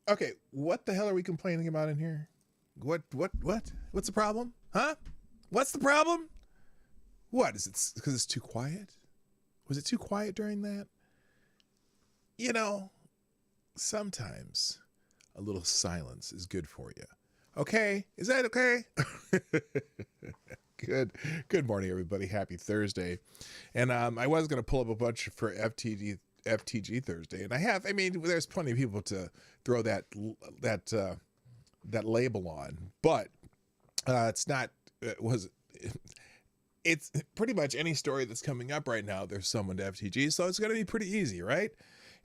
Okay, what the hell are we complaining about in here? What? What's the problem? Huh? What's the problem? What is it? Because it's too quiet? Was it too quiet during that? You know, sometimes a little silence is good for you. Okay, is that okay? Good morning, everybody. Happy Thursday. And I was going to pull up a bunch for FTG Thursday, and I have. I mean, there's plenty of people to throw that label on, but it's not. It's pretty much any story that's coming up right now. There's someone to FTG, so it's going to be pretty easy, right?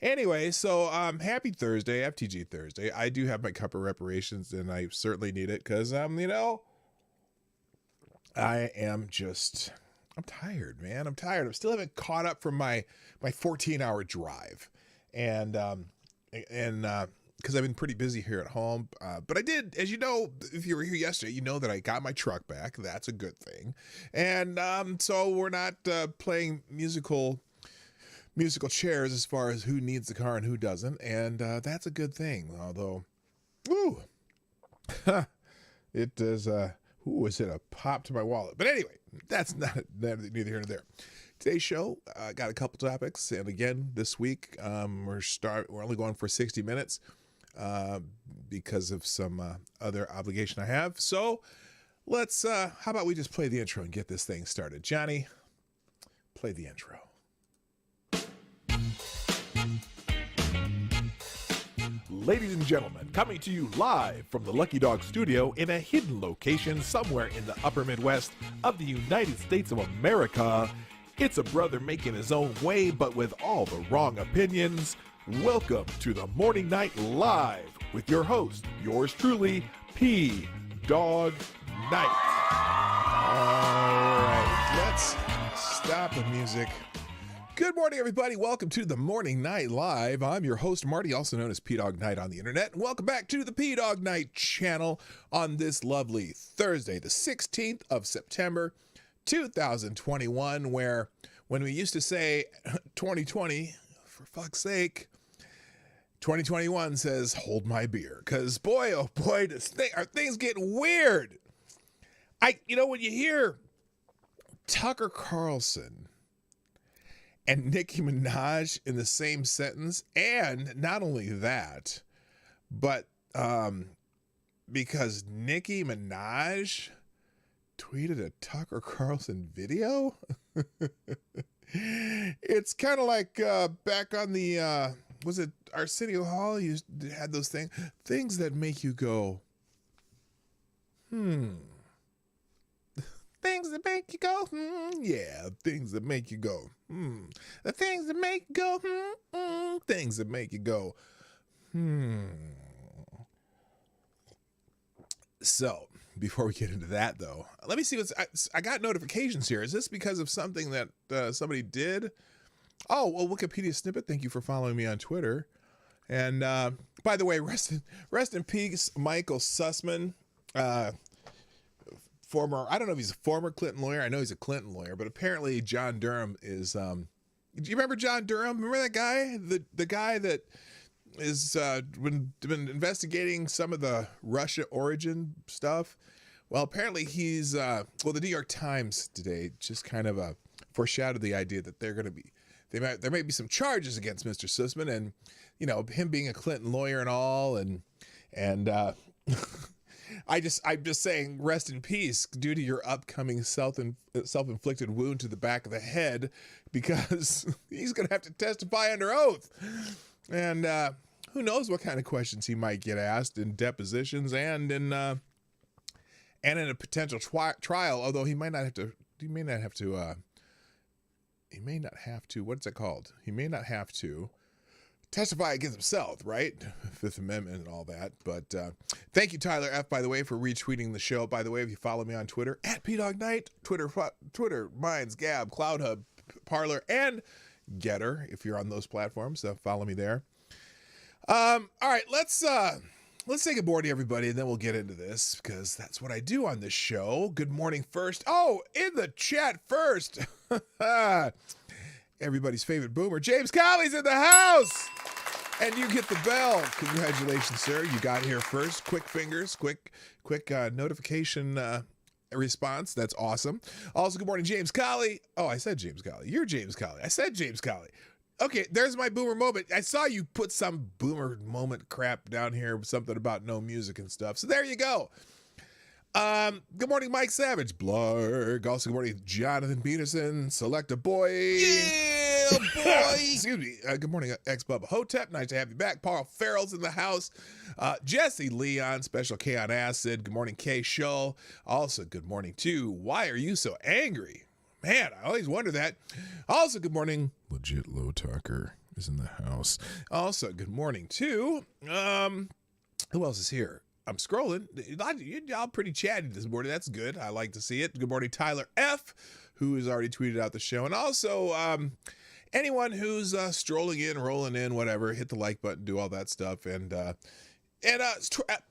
Anyway, so happy Thursday, FTG Thursday. I do have my cup of reparations, and I certainly need it because I'm tired, man. I'm tired. I still haven't caught up from my 14-hour drive, and because I've been pretty busy here at home. But I did, as you know, if you were here yesterday, you know that I got my truck back. That's a good thing, and so we're not playing musical chairs as far as who needs the car and who doesn't, and that's a good thing. Although, woo, it does. It a pop to my wallet. But anyway, that's neither here nor there. Today's show, got a couple topics, and again, this week we're only going for 60 minutes because of some other obligation I have. So let's. How about we just play the intro and get this thing started? Johnny, play the intro. Ladies and gentlemen, coming to you live from the Lucky Dog studio in a hidden location somewhere in the upper Midwest of the United States of America, it's a brother making his own way but with all the wrong opinions. Welcome to the Morning Night Live with your host, yours truly, PDawg Knight. All right, let's stop the music. Good morning, everybody. Welcome to the Morning Night Live. I'm your host, Marty, also known as Dawg Knight on the internet. And welcome back to the Dawg Knight Channel on this lovely Thursday, the 16th of September, 2021, when we used to say 2020, for fuck's sake, 2021 says, hold my beer. Because boy, oh boy, are things getting weird. When you hear Tucker Carlson and Nicki Minaj in the same sentence, and not only that, but because Nicki Minaj tweeted a Tucker Carlson video, it's kind of like back on the was it Arsenio Hall? You had those things that make you go, Things that make you go, yeah, things that make you go, The things that make you go, Things that make you go, So, before we get into that, though, let me see I got notifications here. Is this because of something that somebody did? Oh, well, Wikipedia snippet. Thank you for following me on Twitter. And by the way, rest in peace, Michael Sussman. I don't know if he's a former Clinton lawyer. I know he's a Clinton lawyer, but apparently John Durham is, do you remember John Durham? Remember that guy? The guy that is been investigating some of the Russia origin stuff? Well, apparently he's, the New York Times today just kind of foreshadowed the idea that there may be some charges against Mr. Sussman, and, him being a Clinton lawyer and all, and I'm just saying, rest in peace due to your upcoming self-inflicted wound to the back of the head, because he's going to have to testify under oath. And who knows what kind of questions he might get asked in depositions and in a potential trial, although he may not have to, what's it called? He may not have to testify against himself, right? Fifth Amendment and all that. But thank you, Tyler F., by the way, for retweeting the show. By the way, if you follow me on Twitter, at PDawgKnight, Twitter, Minds, Gab, CloudHub, Parler, and Getter, if you're on those platforms, follow me there. All right, let's say good morning, everybody, and then we'll get into this, because that's what I do on this show. Good morning first. Oh, in the chat first. Everybody's favorite boomer, James Colley's in the house. And you get the bell. Congratulations, sir. You got here first. Quick fingers, quick notification response. That's awesome. Also, good morning, James Colley. Oh, I said James Colley. You're James Colley. I said James Colley. Okay, there's my boomer moment. I saw you put some boomer moment crap down here, something about no music and stuff. So there you go. Good morning, Mike Savage. Blarg. Also, good morning, Jonathan Peterson. Select a boy. Yeah, boy. Excuse me. Good morning, ex-Bubba Hotep. Nice to have you back. Paul Farrell's in the house. Jesse Leon, Special K on Acid. Good morning, K Show. Also, good morning, too. Why are you so angry? Man, I always wonder that. Also, good morning. Legit Low Talker is in the house. Also, good morning, too. Who else is here? I'm scrolling. Y'all pretty chatty this morning. That's good. I like to see it. Good morning, Tyler F., who has already tweeted out the show. And also, anyone who's strolling in, rolling in, whatever, hit the like button, do all that stuff, and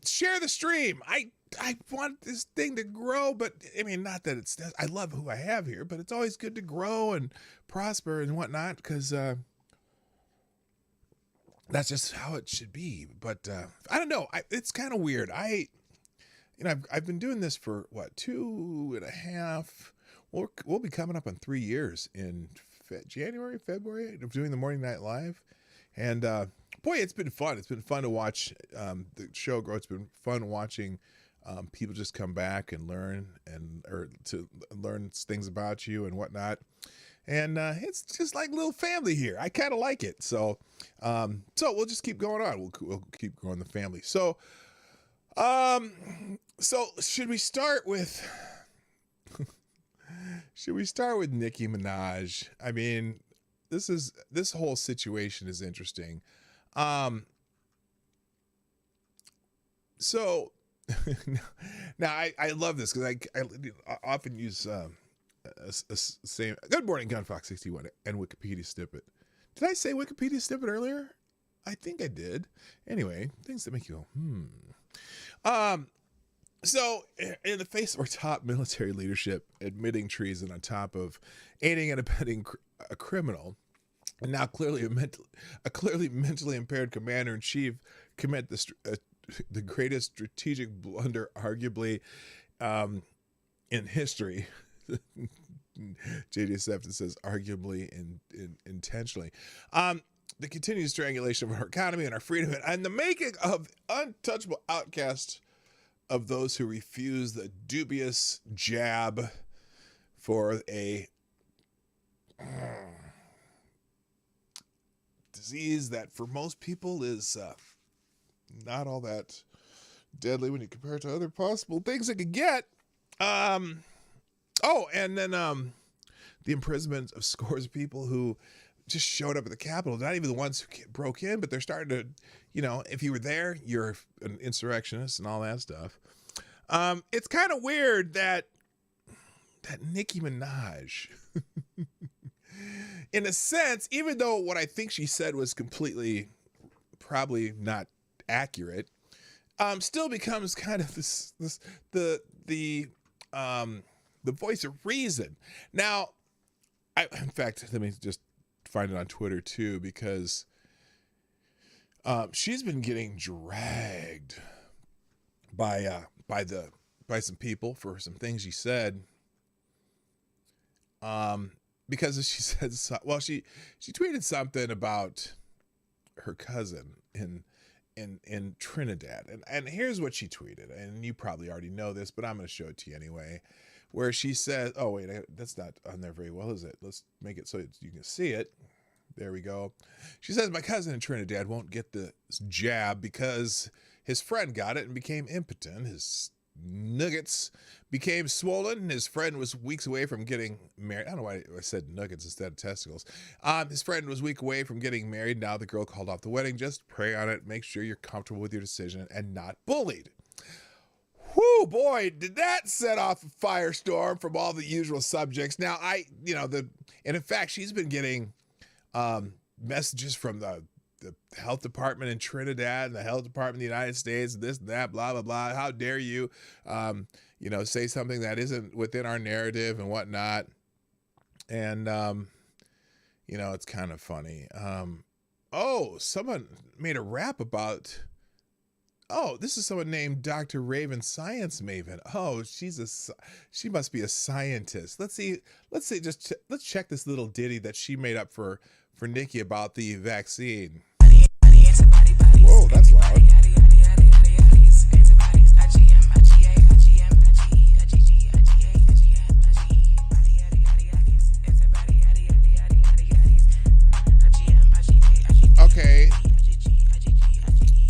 share the stream. I want this thing to grow, but I mean, not that it's, I love who I have here, but it's always good to grow and prosper and whatnot, because that's just how it should be. But I don't know. It's kind of weird. I've been doing this for what, 2.5. We'll be coming up on 3 years in January, February of doing the Morning Night Live, and boy, it's been fun. It's been fun to watch the show grow. It's been fun watching people just come back and learn or to learn things about you and whatnot. And it's just like a little family here. I kind of like it. So we'll just keep going on. We'll keep growing the family. So should we start with Nicki Minaj? I mean, this whole situation is interesting. So now I love this because I often use same. Good morning, Gunfox61 and Wikipedia snippet. Did I say Wikipedia snippet earlier? I think I did. Anyway, things that make you go, So, in the face of our top military leadership admitting treason on top of aiding and abetting a criminal, and now clearly a clearly mentally impaired commander-in-chief commit the greatest strategic blunder, arguably, in history. JD Sefton says, arguably intentionally. The continued strangulation of our economy and our freedom, and the making of untouchable outcasts of those who refuse the dubious jab for a disease that for most people is not all that deadly when you compare it to other possible things it could get. And then the imprisonment of scores of people who just showed up at the Capitol, not even the ones who broke in, but they're starting to, if you were there, you're an insurrectionist and all that stuff. It's kind of weird that Nicki Minaj, in a sense, even though what I think she said was completely probably not accurate, still becomes kind of the voice of reason. Now, in fact, let me just find it on Twitter too, because she's been getting dragged by some people for some things she said. Because she said, she tweeted something about her cousin in Trinidad, and here's what she tweeted, and you probably already know this, but I'm going to show it to you anyway. Where she says, oh wait, that's not on there very well, is it? Let's make it so you can see it. There we go. She says, my cousin in Trinidad won't get the jab because his friend got it and became impotent. His nuggets became swollen, and his friend was weeks away from getting married. I don't know why I said nuggets instead of testicles. His friend was weeks away from getting married. Now the girl called off the wedding. Just pray on it. Make sure you're comfortable with your decision and not bullied. Whoo, boy, did that set off a firestorm from all the usual subjects. Now, and in fact, she's been getting messages from the health department in Trinidad and the health department in the United States, and this and that, blah, blah, blah. How dare you, say something that isn't within our narrative and whatnot. And, it's kind of funny. Oh, someone made a rap about. Oh, this is someone named Dr. Raven Science Maven. Oh, she must be a scientist. Let's check this little ditty that she made up for Nikki about the vaccine. Whoa, that's loud.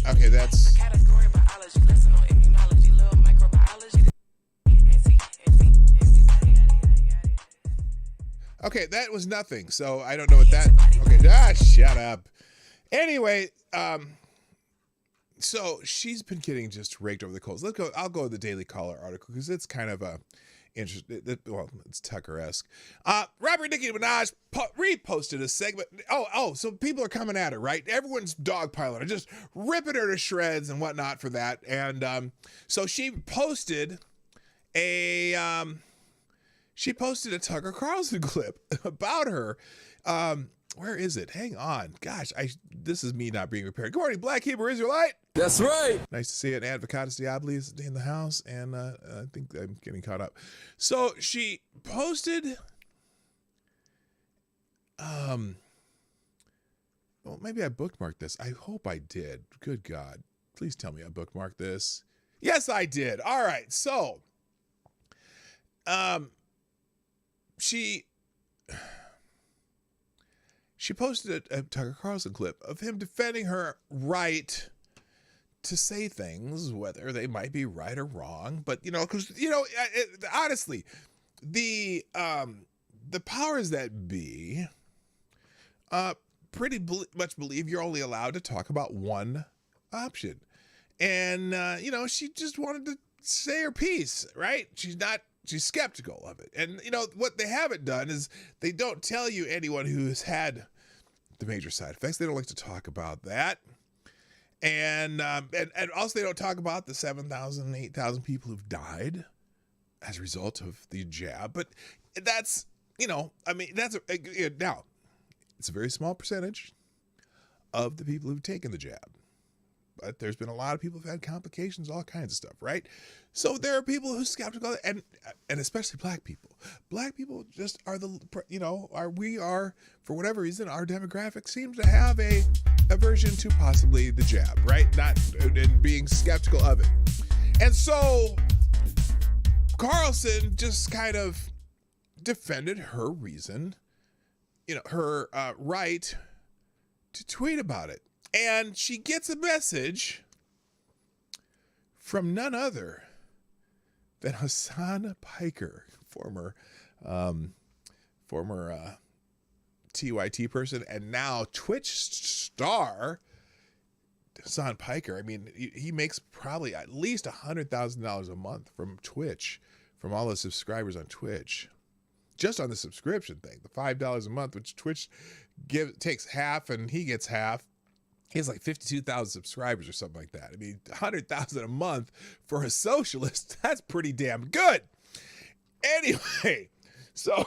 Okay, that's. Okay, that was nothing. So I don't know what that. Okay, shut up. Anyway, so she's been getting just raked over the coals. I'll go to the Daily Caller article because it's kind of a interesting. Well, it's Tucker-esque. Rapper Nicki Minaj reposted a segment. So people are coming at her, right? Everyone's dogpiling her, just ripping her to shreds and whatnot for that. And so she posted a Tucker Carlson clip about her. Where is it? Hang on. Gosh, this is me not being prepared. Good morning, Black Hebrew Israelite. That's right. Nice to see it. Advocatus Diabli is in the house, and I think I'm getting caught up. So she posted, well, maybe I bookmarked this. I hope I did. Good God. Please tell me I bookmarked this. Yes, I did. All right. So, she posted a Tucker Carlson clip of him defending her right to say things, whether they might be right or wrong. But, because, honestly, the powers that be pretty much believe you're only allowed to talk about one option. And, she just wanted to say her piece, right? She's skeptical of it. And, what they haven't done is they don't tell you anyone who's had the major side effects. They don't like to talk about that. And also they don't talk about the 7,000, 8,000 people who've died as a result of the jab. But that's, now, it's a very small percentage of the people who've taken the jab. But there's been a lot of people who've had complications, all kinds of stuff, right? So there are people who are skeptical, and especially black people. Black people just are for whatever reason, our demographic seems to have a aversion to possibly the jab, right? And being skeptical of it. And so Carlson just kind of defended her reason, her right to tweet about it. And she gets a message from none other than Hassan Piker, former TYT person and now Twitch star. Hassan Piker, I mean, he makes probably at least $100,000 a month from Twitch, from all the subscribers on Twitch. Just on the subscription thing, the $5 a month, which Twitch takes half and he gets half. He has like 52,000 subscribers or something like that. I mean, 100,000 a month for a socialist, that's pretty damn good. Anyway, so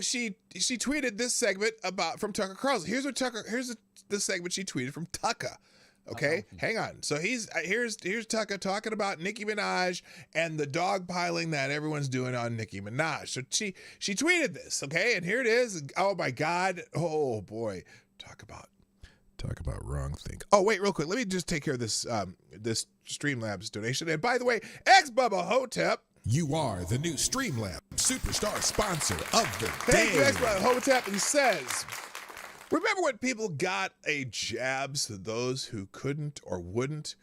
she tweeted this segment from Tucker Carlson. Here's the segment she tweeted from Tucker. Okay, hang on. So here's Tucker talking about Nicki Minaj and the dogpiling that everyone's doing on Nicki Minaj. So she tweeted this, okay, and here it is. Oh my God. Oh boy. Talk about wrong thing. Oh, wait, real quick. Let me just take care of this Streamlabs donation. And by the way, X-Bubba Hotep. You are the new Streamlabs superstar sponsor of the Thank day. you, X-Bubba Hotep. He says, remember when people got a jab so those who couldn't or would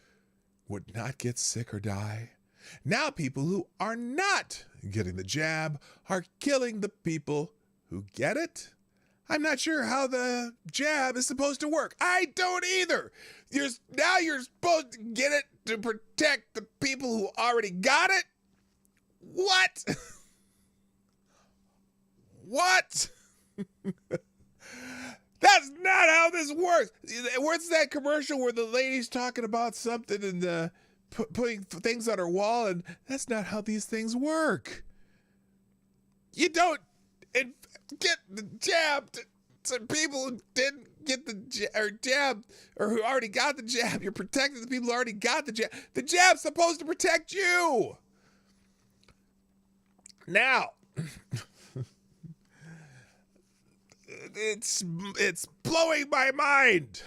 not get sick or die? Now people who are not getting the jab are killing the people who get it? I'm not sure how the jab is supposed to work. I don't either. You're supposed to get it to protect the people who already got it? What? What? That's not how this works. What's that commercial where the lady's talking about something and putting things on her wall? And that's not how these things work. You don't get the jab to people who didn't get the jab or who already got the jab. You're protecting the people who already got the jab. The jab's supposed to protect you. Now, it's blowing my mind.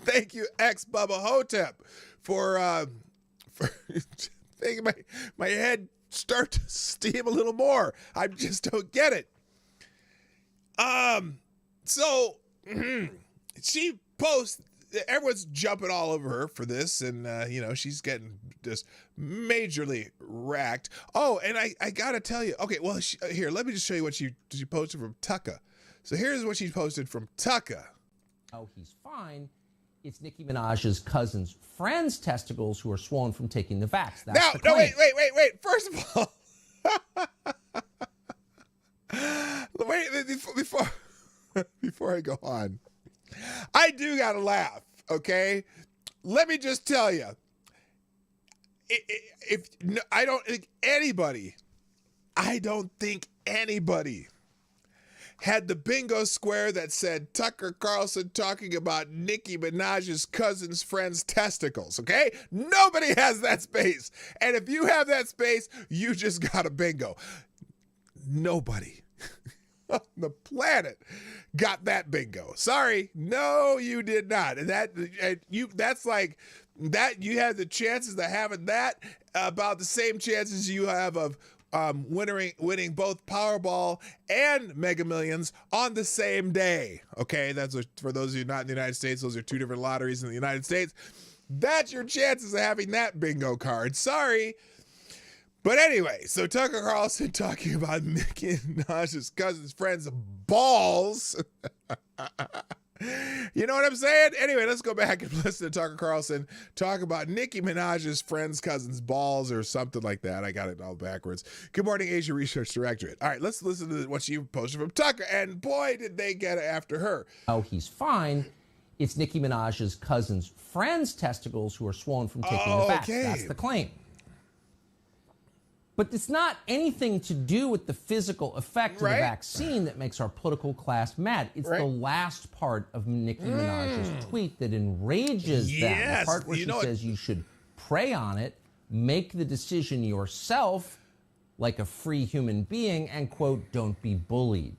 Thank you, ex Bubba Hotep, for making my head start to steam a little more. I just don't get it. So she posts, everyone's jumping all over her for this, and she's getting just majorly racked. Oh, and I gotta tell you, okay, well, here, let me just show you what she posted from Tucka. So here's what she posted from Tucka. Oh, he's fine. It's Nicki Minaj's cousin's friend's testicles who are swollen from taking the vax. That's the claim. Wait. First of all, wait, before I go on, I do gotta laugh, okay? Let me just tell you, I don't think anybody had the bingo square that said Tucker Carlson talking about Nicki Minaj's cousin's friend's testicles, okay? Nobody has that space. And if you have that space, you just got a bingo. Nobody on the planet got that bingo. Sorry. No, you did not. And that's like that, you have the chances of having that about the same chances you have of winning both Powerball and Mega Millions on the same day. Okay, for those of you not in the United States, those are two different lotteries in the United States. That's your chances of having that bingo card. Sorry. But anyway, so Tucker Carlson talking about Nicki Minaj's cousin's friend's balls. You know what I'm saying? Anyway, let's go back and listen to Tucker Carlson talk about Nicki Minaj's friend's cousin's balls or something like that. I got it all backwards. Good morning, Asia Research Directorate. All right, let's listen to what she posted from Tucker, and boy, did they get after her. Oh, he's fine. It's Nicki Minaj's cousin's friend's testicles who are swollen from taking the vax. Okay. That's the claim. But it's not anything to do with the physical effect of the vaccine that makes our political class mad. It's the last part of Nicki Minaj's tweet that enrages them. The part where she says you should pray on it, make the decision yourself like a free human being, and, quote, don't be bullied.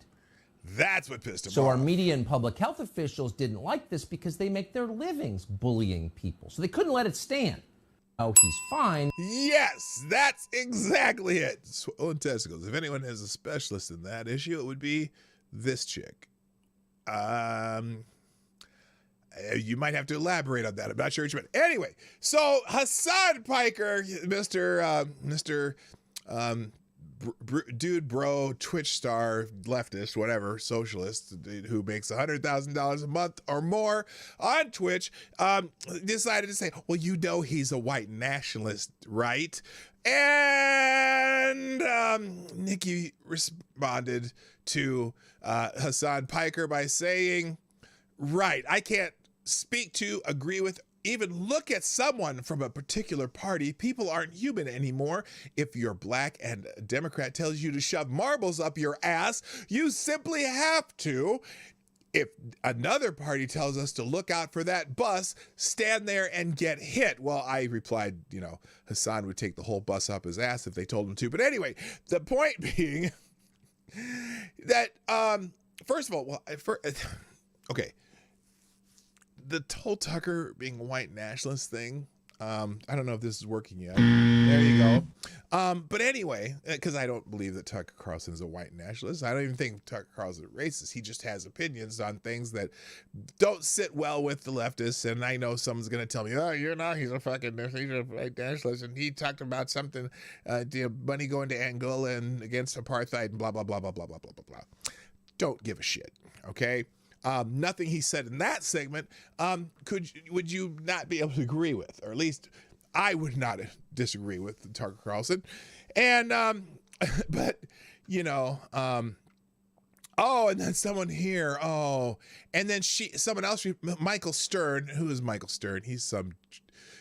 That's what pissed him off. So our media and public health officials didn't like this because they make their livings bullying people. So they couldn't let it stand. Oh, he's fine. Yes, that's exactly it. Swollen testicles. If anyone is a specialist in that issue, it would be this chick. You might have to elaborate on that. I'm not sure what you meant. Anyway, so Hassan Piker, Mr. Dude, bro, Twitch star, leftist, whatever, socialist, who makes $100,000 a month or more on Twitch, decided to say, well, he's a white nationalist, right? And Nikki responded to Hassan Piker by saying, right, I can't speak to, agree with, even look at someone from a particular party. People aren't human anymore. If you're black and a Democrat tells you to shove marbles up your ass, you simply have to. If another party tells us to look out for that bus, stand there and get hit. Well, I replied, Hassan would take the whole bus up his ass if they told him to. But anyway, the point being that, first of all, okay. The whole Tucker being a white nationalist thing, I don't know if this is working yet. There you go. But anyway, because I don't believe that Tucker Carlson is a white nationalist. I don't even think Tucker Carlson is racist. He just has opinions on things that don't sit well with the leftists. And I know someone's going to tell me, oh, he's a white nationalist. And he talked about something, money going to Angola and against apartheid and blah, blah, blah, blah, blah, blah, blah, blah, blah. Don't give a shit, okay? Nothing he said in that segment would you not be able to agree with, or at least I would not disagree with Tucker Carlson. And but and then someone here, and then someone else, Michael Stern. Who is Michael Stern? He's some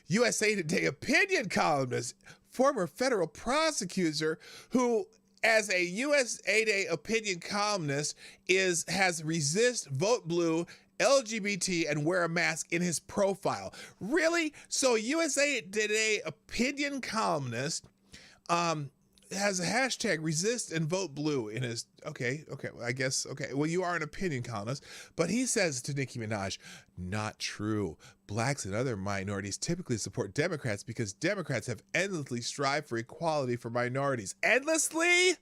USA Today opinion columnist, former federal prosecutor who, as a USA Today opinion columnist, has Resist, Vote Blue, LGBT and wear a mask in his profile. Really? So USA Today opinion columnist has a hashtag resist and vote blue in his, okay, I guess, okay. Well, you are an opinion columnist, but he says to Nicki Minaj, not true. Blacks and other minorities typically support Democrats because Democrats have endlessly strived for equality for minorities. Endlessly?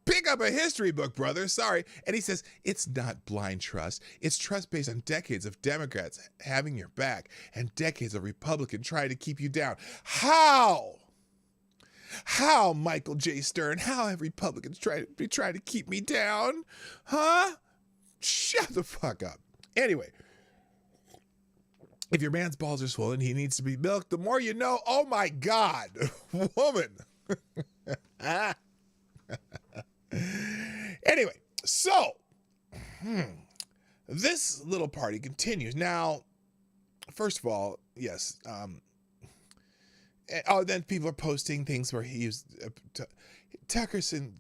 Pick up a history book, brother. Sorry. And he says, it's not blind trust. It's trust based on decades of Democrats having your back and decades of Republicans trying to keep you down. How? How, Michael J. Stern? How have Republicans tried to keep me down? Huh? Shut the fuck up. Anyway, if your man's balls are swollen, he needs to be milked. The more you know. Oh my God, woman. Anyway, so this little party continues. Now, first of all, yes. Then people are posting things where he used Carlson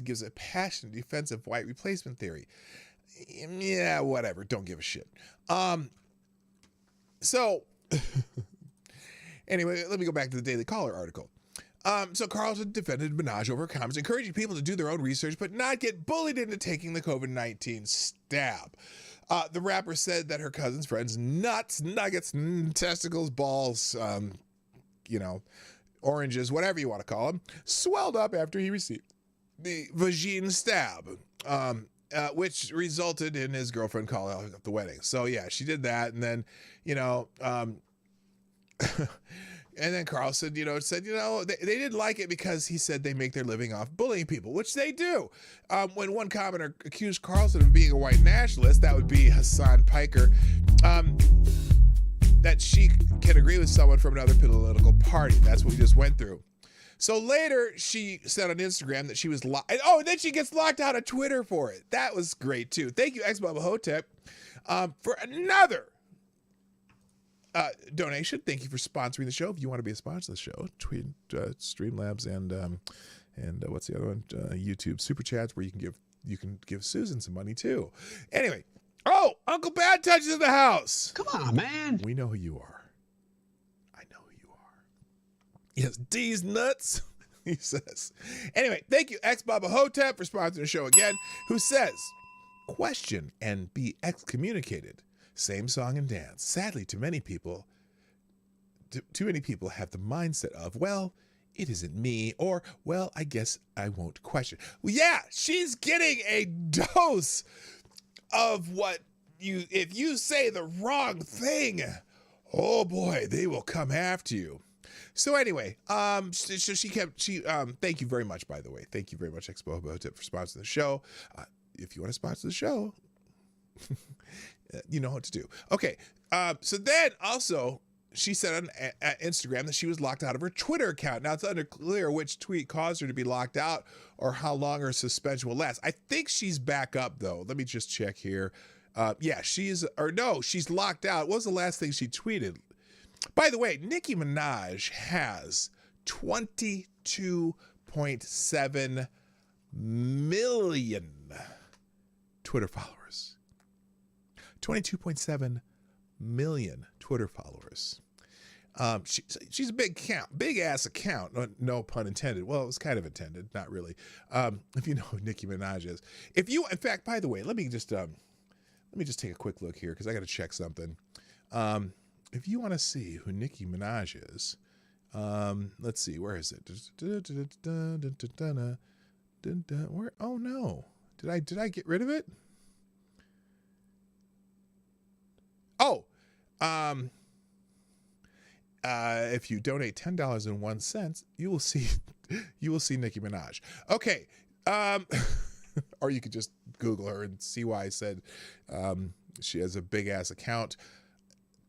gives a passionate defense of white replacement theory. Yeah, whatever. Don't give a shit. So anyway, let me go back to the Daily Caller article. So Carlton defended Minaj over comments, encouraging people to do their own research, but not get bullied into taking the COVID-19 stab. The rapper said that her cousin's friend's nuts, nuggets, testicles, balls, oranges, whatever you want to call them, swelled up after he received the vagine stab, which resulted in his girlfriend calling out at the wedding. So yeah, she did that, and then, and then Carlson, said, they didn't like it because he said they make their living off bullying people, which they do. When one commenter accused Carlson of being a white nationalist, that would be Hassan Piker, that she can agree with someone from another political party. That's what we just went through. So later, she said on Instagram that she was and then she gets locked out of Twitter for it. That was great, too. Thank you, X-Bubba Hotep, for another donation. Thank you for sponsoring the show. If you want to be a sponsor of the show, tweet Streamlabs and what's the other one? YouTube SuperChats, where you can give Susan some money too. Anyway, Uncle Bad Touch is in the house. Come on, man. We know who you are. I know who you are. Yes, D's nuts. He says. Anyway, thank you, X-Baba Hotep, for sponsoring the show again. Who says, question and be excommunicated. Same song and dance. Sadly, too many people have the mindset of, well, it isn't me, or, well, I guess I won't question. Well, yeah, she's getting a dose of if you say the wrong thing, oh boy, they will come after you. So anyway, thank you very much, by the way. Thank you very much, Expo Hotep, for sponsoring the show. If you want to sponsor the show, you know what to do. Okay, so then also she said on Instagram that she was locked out of her Twitter account. Now it's unclear which tweet caused her to be locked out or how long her suspension will last. I think she's back up though. Let me just check here. Yeah, she's locked out. What was the last thing she tweeted? By the way, Nicki Minaj has 22.7 million Twitter followers. 22.7 million Twitter followers. She's a big ass account. No pun intended. Well, it was kind of intended, not really. If you know who Nicki Minaj is, in fact, by the way, let me just take a quick look here because I got to check something. If you want to see who Nicki Minaj is, let's see, where is it? Where? Oh no, did I get rid of it? Oh, if you donate $10.01, you will see Nicki Minaj. Okay, or you could just Google her and see why I said she has a big ass account.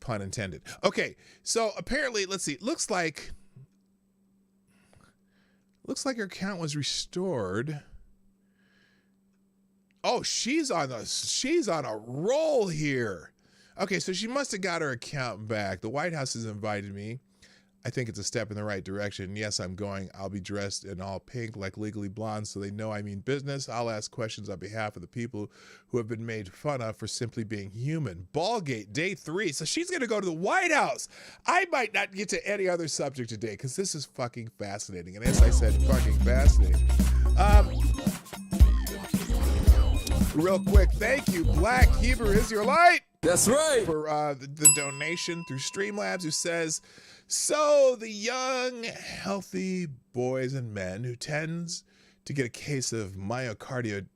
Pun intended. Okay, so apparently, let's see. Looks like her account was restored. Oh, she's on a roll here. Okay, so she must have got her account back. The White House has invited me. I think it's a step in the right direction. Yes, I'm going. I'll be dressed in all pink like Legally Blonde so they know I mean business. I'll ask questions on behalf of the people who have been made fun of for simply being human. Ballgate, day 3. So she's going to go to the White House. I might not get to any other subject today because this is fucking fascinating. And as I said, fucking fascinating. Real quick, thank you, Black Hebrew Israelite. That's right. For the donation through Streamlabs, who says, so the young, healthy boys and men who tends to get a case of myocarditis.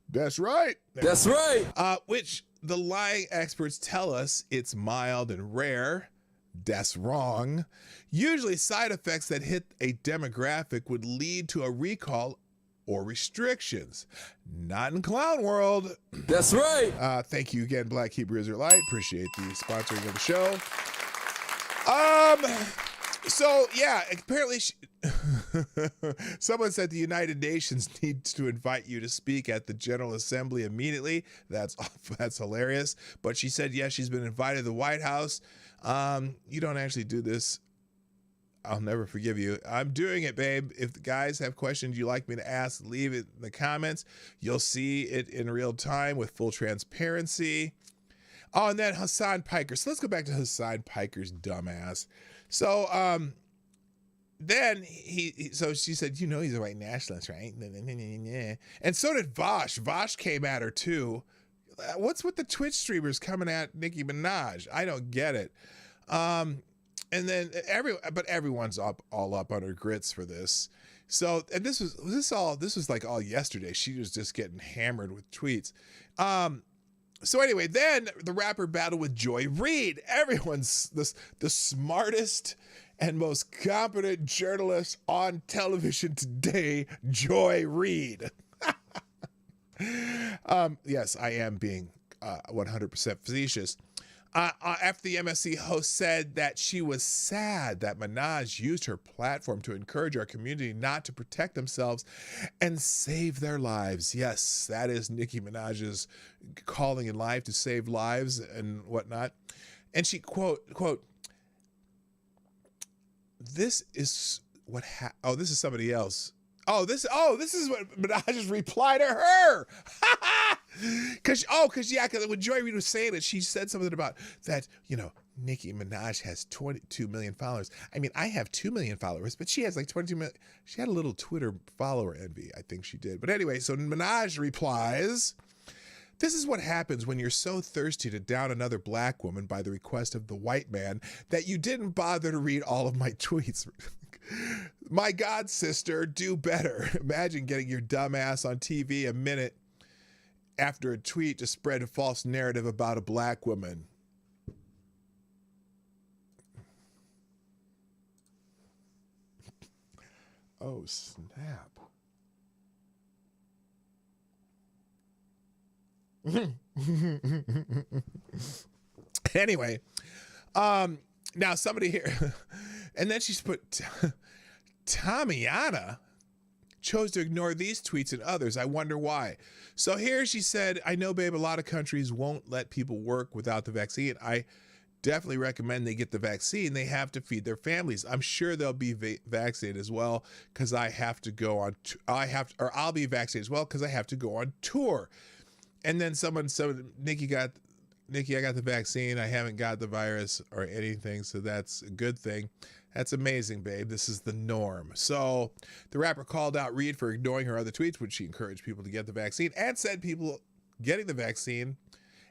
That's right. That's right. Which the lying experts tell us it's mild and rare. That's wrong. Usually side effects that hit a demographic would lead to a recall or restrictions. Not in Clown World. That's right. Thank you again, Black Hebrew Israelite. Appreciate the sponsoring of the show. So yeah, apparently someone said the United Nations needs to invite you to speak at the General Assembly immediately. That's hilarious. But she said, yes, she's been invited to the White House. You don't actually do this. I'll never forgive you. I'm doing it, babe. If the guys have questions you'd like me to ask, leave it in the comments. You'll see it in real time with full transparency. Oh, and then Hassan Piker. So let's go back to Hassan Piker's dumbass. So then so she said, you know, he's a white nationalist, right? And so did Vosh. Vosh came at her too. What's with the Twitch streamers coming at Nicki Minaj? I don't get it. And then everyone's all up on her grits for this. So, and this was like all yesterday. She was just getting hammered with tweets. So anyway, then the rapper battled with Joy Reid. Everyone's the smartest and most competent journalist on television today, Joy Reid. Yes, I am being 100% facetious. After the MSC host said that she was sad that Minaj used her platform to encourage our community not to protect themselves and save their lives. Yes, that is Nicki Minaj's calling in life, to save lives and whatnot. And she quote, this is what this is somebody else. This is what Minaj's reply to her. Cause when Joy Reid was saying it, she said something about that, you know, Nicki Minaj has 22 million followers. I mean, I have 2 million followers, but she has like 22 million. She had a little Twitter follower envy, I think she did. But anyway, so Minaj replies, this is what happens when you're so thirsty to down another black woman by the request of the white man that you didn't bother to read all of my tweets. My God, sister, do better. Imagine getting your dumb ass on TV a minute after a tweet to spread a false narrative about a black woman. Oh, snap. Anyway, now somebody here, and then she's put, Tamiana chose to ignore these tweets and others. I wonder why. So here she said, I know, babe, a lot of countries won't let people work without the vaccine. I definitely recommend they get the vaccine. They have to feed their families. I'm sure they'll be vaccinated as well because I have to go on, I'll be vaccinated as well because I have to go on tour. And then someone said, Nikki, I got the vaccine. I haven't got the virus or anything, so that's a good thing. That's amazing, babe. This is the norm. So the rapper called out Reid for ignoring her other tweets, which she encouraged people to get the vaccine, and said people getting the vaccine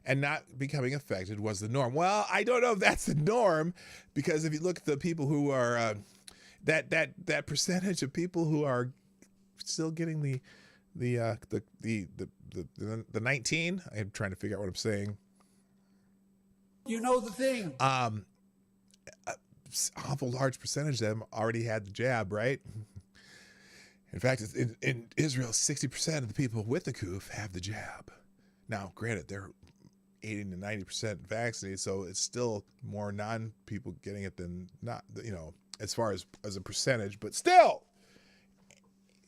and not becoming affected was the norm. Well, I don't know if that's the norm, because if you look at the people who are that percentage of people who are still getting the 19, I'm trying to figure out what I'm saying. You know the thing. Awful large percentage of them already had the jab, right? In fact, in Israel, 60% of the people with the coof have the jab. Now, granted, they're 80 to 90% vaccinated, so it's still more non-people getting it than not, you know, as far as a percentage, but still,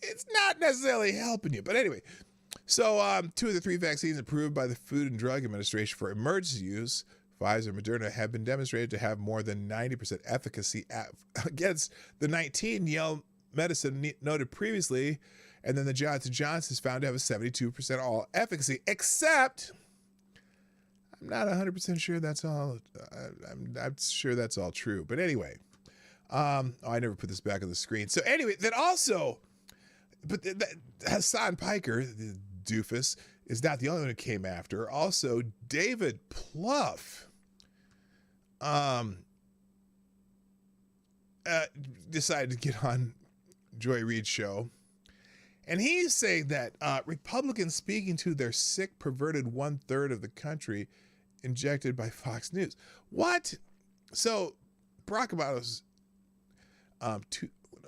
it's not necessarily helping you. But anyway, so 2 of the 3 vaccines approved by the Food and Drug Administration for emergency use Pfizer and Moderna have been demonstrated to have more than 90% efficacy against the 19, Yale Medicine noted previously, and then the Johnson & Johnson is found to have a 72% all efficacy, except I'm not 100% sure that's all. I'm sure that's all true. But anyway, I never put this back on the screen. So anyway, then also, but Hassan Piker, the doofus, is not the only one who came after. Also, David Plouffe decided to get on Joy Reid's show. And he's saying that Republicans speaking to their sick, perverted 1/3 of the country injected by Fox News. What? So Barack Obama's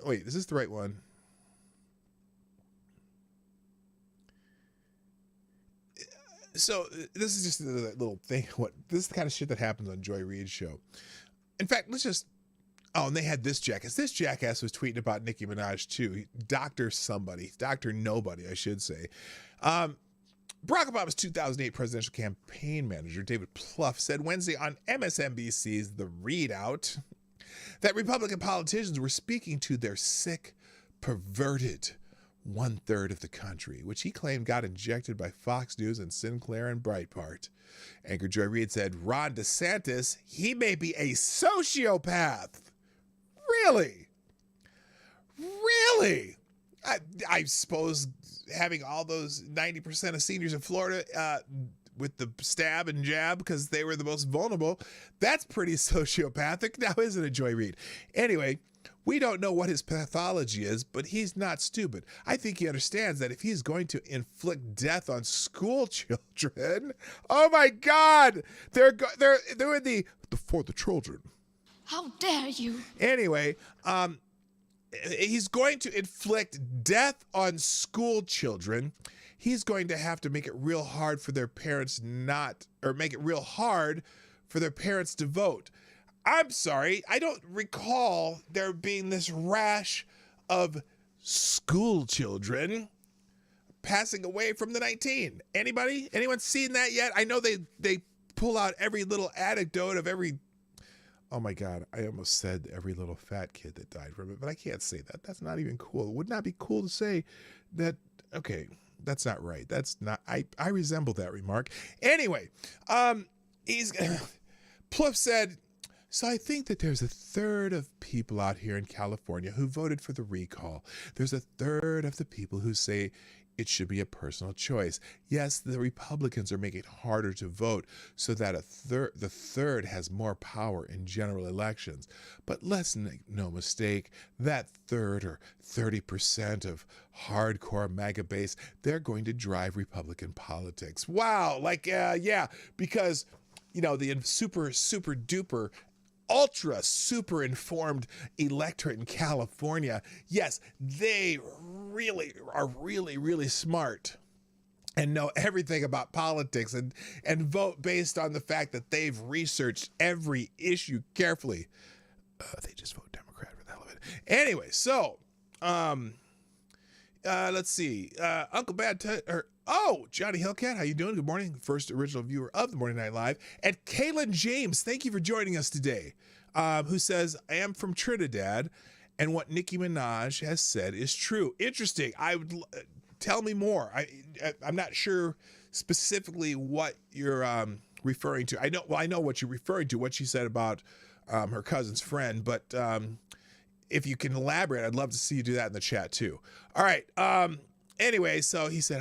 wait, is this the right one? So this is just a little thing. This is the kind of shit that happens on Joy Reid's show. In fact, let's just. Oh, and they had this jackass. This jackass was tweeting about Nicki Minaj too. Dr. Nobody, I should say. Barack Obama's 2008 presidential campaign manager, David Plouffe, said Wednesday on MSNBC's The Readout that Republican politicians were speaking to their sick, perverted 1/3 of the country, which he claimed got injected by Fox News and Sinclair and Breitbart. Anchor Joy Reid said, Ron DeSantis, he may be a sociopath. Really? Really? I suppose having all those 90% of seniors in Florida with the stab and jab because they were the most vulnerable, that's pretty sociopathic now, isn't it, Joy Reid? Anyway, we don't know what his pathology is, but he's not stupid. I think he understands that if he's going to inflict death on school children, oh my God, they're in the for the children. How dare you? Anyway, he's going to inflict death on school children. He's going to have to make it real hard for their parents make it real hard for their parents to vote. I'm sorry, I don't recall there being this rash of school children passing away from the 19. Anybody? Anyone seen that yet? I know they pull out every little anecdote of every. Oh my God, I almost said every little fat kid that died from it, but I can't say that. That's not even cool. It would not be cool to say that. Okay, that's not right. That's not. I resemble that remark. Anyway, Plouffe said. So I think that there's 1/3 of people out here in California who voted for the recall. There's 1/3 of the people who say it should be a personal choice. Yes, the Republicans are making it harder to vote so that the third has more power in general elections. But let's make no mistake, that 1/3 or 30% of hardcore MAGA base, they're going to drive Republican politics. Wow, yeah, because, the super duper ultra super informed electorate in California, yes, they really are really smart and know everything about politics and vote based on the fact that they've researched every issue carefully. They just vote Democrat for the hell of it. Anyway, so let's see. Uncle Bad Johnny Hillcat, how you doing? Good morning. First original viewer of the Morning Night Live. And Kaylin James, thank you for joining us today, who says, I am from Trinidad, and what Nicki Minaj has said is true. Interesting. I would tell me more. I'm not sure specifically what you're referring to. I know what you're referring to, what she said about her cousin's friend, but if you can elaborate, I'd love to see you do that in the chat too. All right. Anyway, so he said,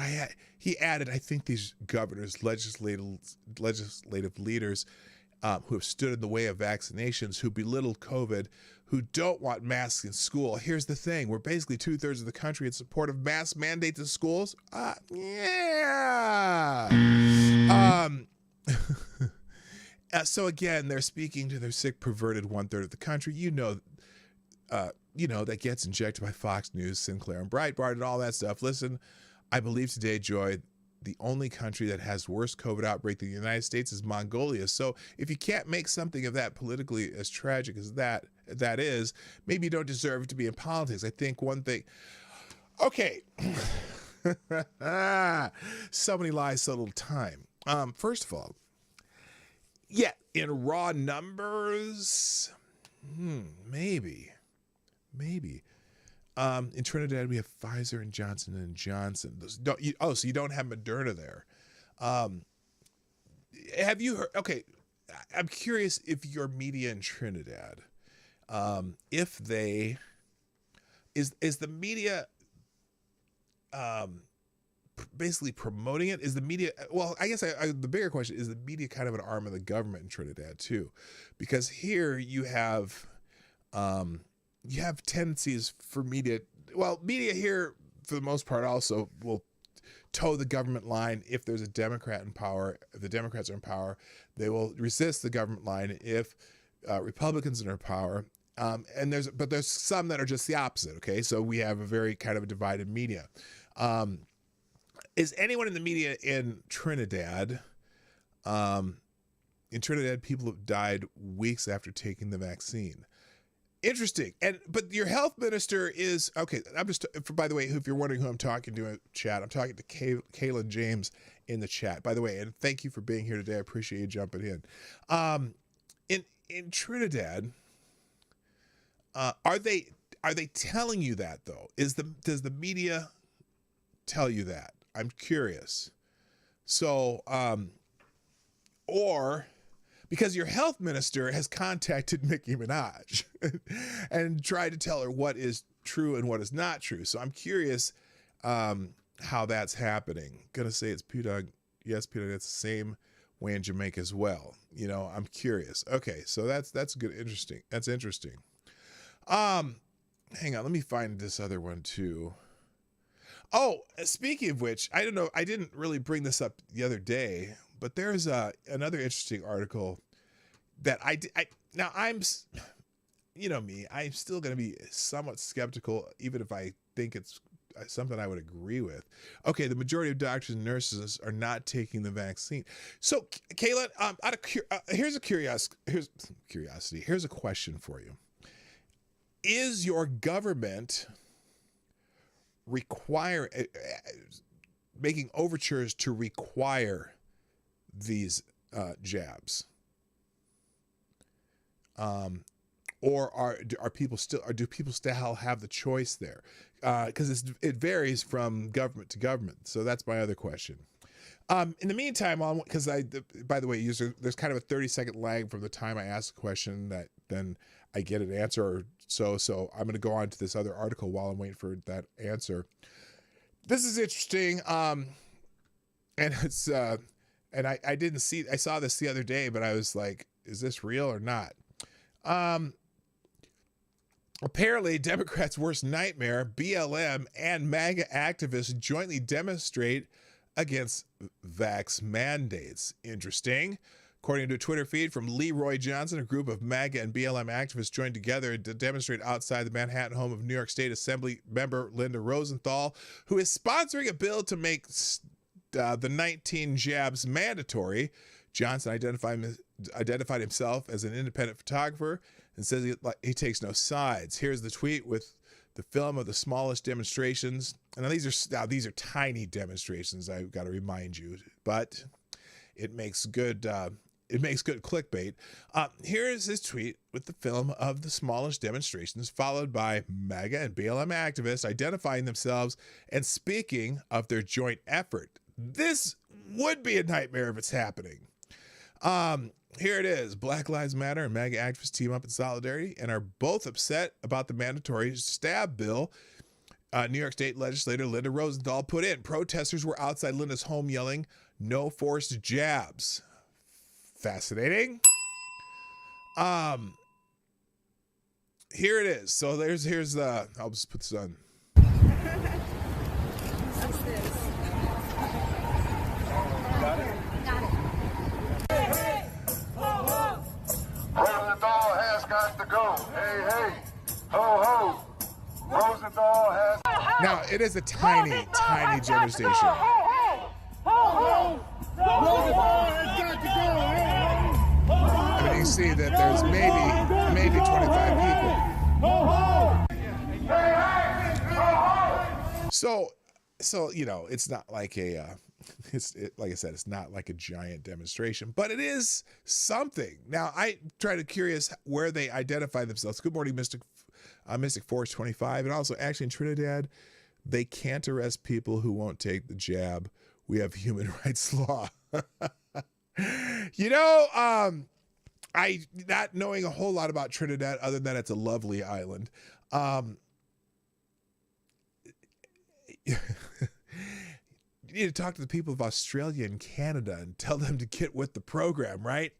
he added, I think these governors, legislative leaders who have stood in the way of vaccinations, who belittle COVID, who don't want masks in school. Here's the thing. We're basically 2/3 of the country in support of mask mandates in schools. Yeah. So again, they're speaking to their sick, perverted 1/3 of the country. That gets injected by Fox News, Sinclair, and Breitbart, and all that stuff. Listen, I believe today, Joy, the only country that has worse COVID outbreak than the United States is Mongolia. So if you can't make something of that politically as tragic as that is, maybe you don't deserve to be in politics. I think one thing. Okay. So many lies, so little time. First of all, Yeah, in raw numbers, maybe. In Trinidad, we have Pfizer and Johnson & Johnson. So you don't have Moderna there. Have you heard? Okay, I'm curious if your media in Trinidad, if they, is the media basically promoting it? Is the media, well, I guess the bigger question is the media kind of an arm of the government in Trinidad too? Because here you have tendencies for media. Well, media here for the most part also will toe the government line if there's a Democrat in power. If the Democrats are in power, they will resist the government line if Republicans are in power. And there's some that are just the opposite. Okay, so we have a very kind of a divided media. Is anyone in the media in Trinidad? In Trinidad, people have died weeks after taking the vaccine. Interesting. But your health minister is, okay, by the way, if you're wondering who I'm talking to in chat, I'm talking to Kaylin James in the chat, by the way, and thank you for being here today. I appreciate you jumping in. In Trinidad, are they telling you that though? Does the media tell you that? I'm curious. So, or because your health minister has contacted Nicki Minaj and tried to tell her what is true and what is not true. So I'm curious how that's happening. Gonna say it's PDawg. Yes, PDawg, that's the same way in Jamaica as well. You know, I'm curious. Okay, so that's good. Interesting. That's interesting. Hang on, let me find this other one too. Oh, speaking of which, I don't know, I didn't really bring this up the other day, but there's another interesting article that now I'm, you know me, I'm still going to be somewhat skeptical, even if I think it's something I would agree with. Okay, the majority of doctors and nurses are not taking the vaccine. So, Kayla, here's a curiosity. Here's a question for you. Is your government making overtures to require these jabs, or do people still have the choice there? Because it varies from government to government. So that's my other question. In the meantime, because by the way, there's kind of a 30-second lag from the time I ask a question that then I get an answer or so I'm going to go on to this other article while I'm waiting for that answer. This is interesting. And it's, and I saw this the other day, but I was like, is this real or not? Apparently Democrats' worst nightmare, BLM and MAGA activists jointly demonstrate against vax mandates. Interesting. According to a Twitter feed from Leroy Johnson, a group of MAGA and BLM activists joined together to demonstrate outside the Manhattan home of New York State Assembly member Linda Rosenthal, who is sponsoring a bill to make the 19 jabs mandatory. Johnson identified himself as an independent photographer and says he takes no sides. Here's the tweet with the film of the smallest demonstrations. And these are tiny demonstrations, I've got to remind you, but it makes good clickbait. Here's his tweet with the film of the smallest demonstrations, followed by MAGA and BLM activists identifying themselves and speaking of their joint effort. This would be a nightmare if it's happening. Here it is. Black Lives Matter and MAGA activists team up in solidarity and are both upset about the mandatory stab bill New York State legislator Linda Rosenthal put in. Protesters were outside Linda's home yelling, "No forced jabs." Fascinating. Here it is. So here's the, I'll just put this on. What's this? Got it? Hey, ho, ho. Rosenthal has got to go. Hey, ho, ho. Rosenthal has. Now, it is a tiny demonstration. Ho, ho. Rosenthal has got to go. I mean, you see that there's maybe 25 people. So, you know, it's not like like I said, it's not like a giant demonstration, but it is something. Now, I try to curious where they identify themselves. Good morning, Mystic Force 25. And also, actually, in Trinidad, they can't arrest people who won't take the jab. We have human rights law. You know, I not knowing a whole lot about Trinidad other than it's a lovely island. You need to talk to the people of Australia and Canada and tell them to get with the program, right?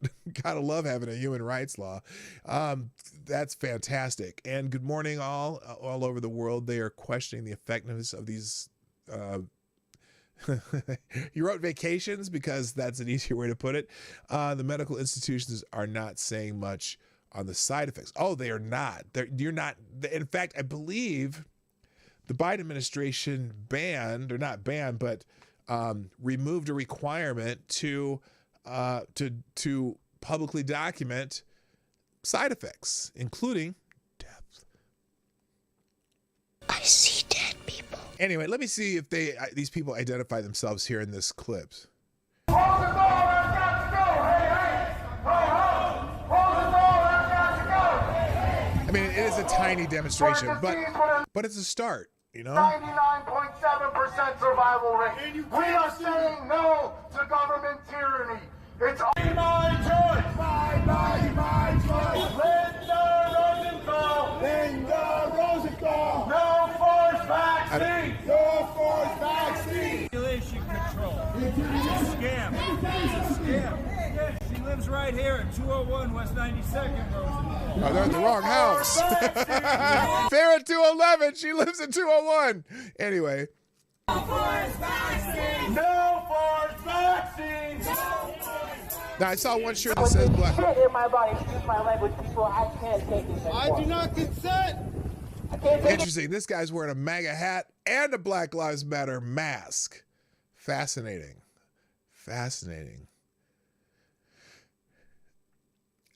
Gotta love having a human rights law. That's fantastic. And good morning all over the world. They are questioning the effectiveness of these. You wrote vacations because that's an easier way to put it. The medical institutions are not saying much on the side effects. Oh, they are not. You're not. In fact, I believe the Biden administration banned, or not banned, but removed a requirement to publicly document side effects, including death. I see dead people. Anyway, let me see if these people identify themselves here in this clip. I mean, it is a tiny demonstration, but it's a start, you know? 99.7% survival rate. We are saying no to government tyranny. It's my choice. My choice. Linda Rosenthal. No forced vaccine. No forced vaccine. Population control. It's a scam. It's a scam. Yeah, she lives right here at 201 West 92nd Road. Oh, they're in the wrong house. They're at 211. She lives at 201. Anyway. No forced vaccine. No forced vaccine. Now, I saw one shirt that says black. Shit in my body, excuse my language, people. I can't take this anymore. I do not consent. I can't take Interesting. This guy's wearing a MAGA hat and a Black Lives Matter mask. Fascinating. Fascinating.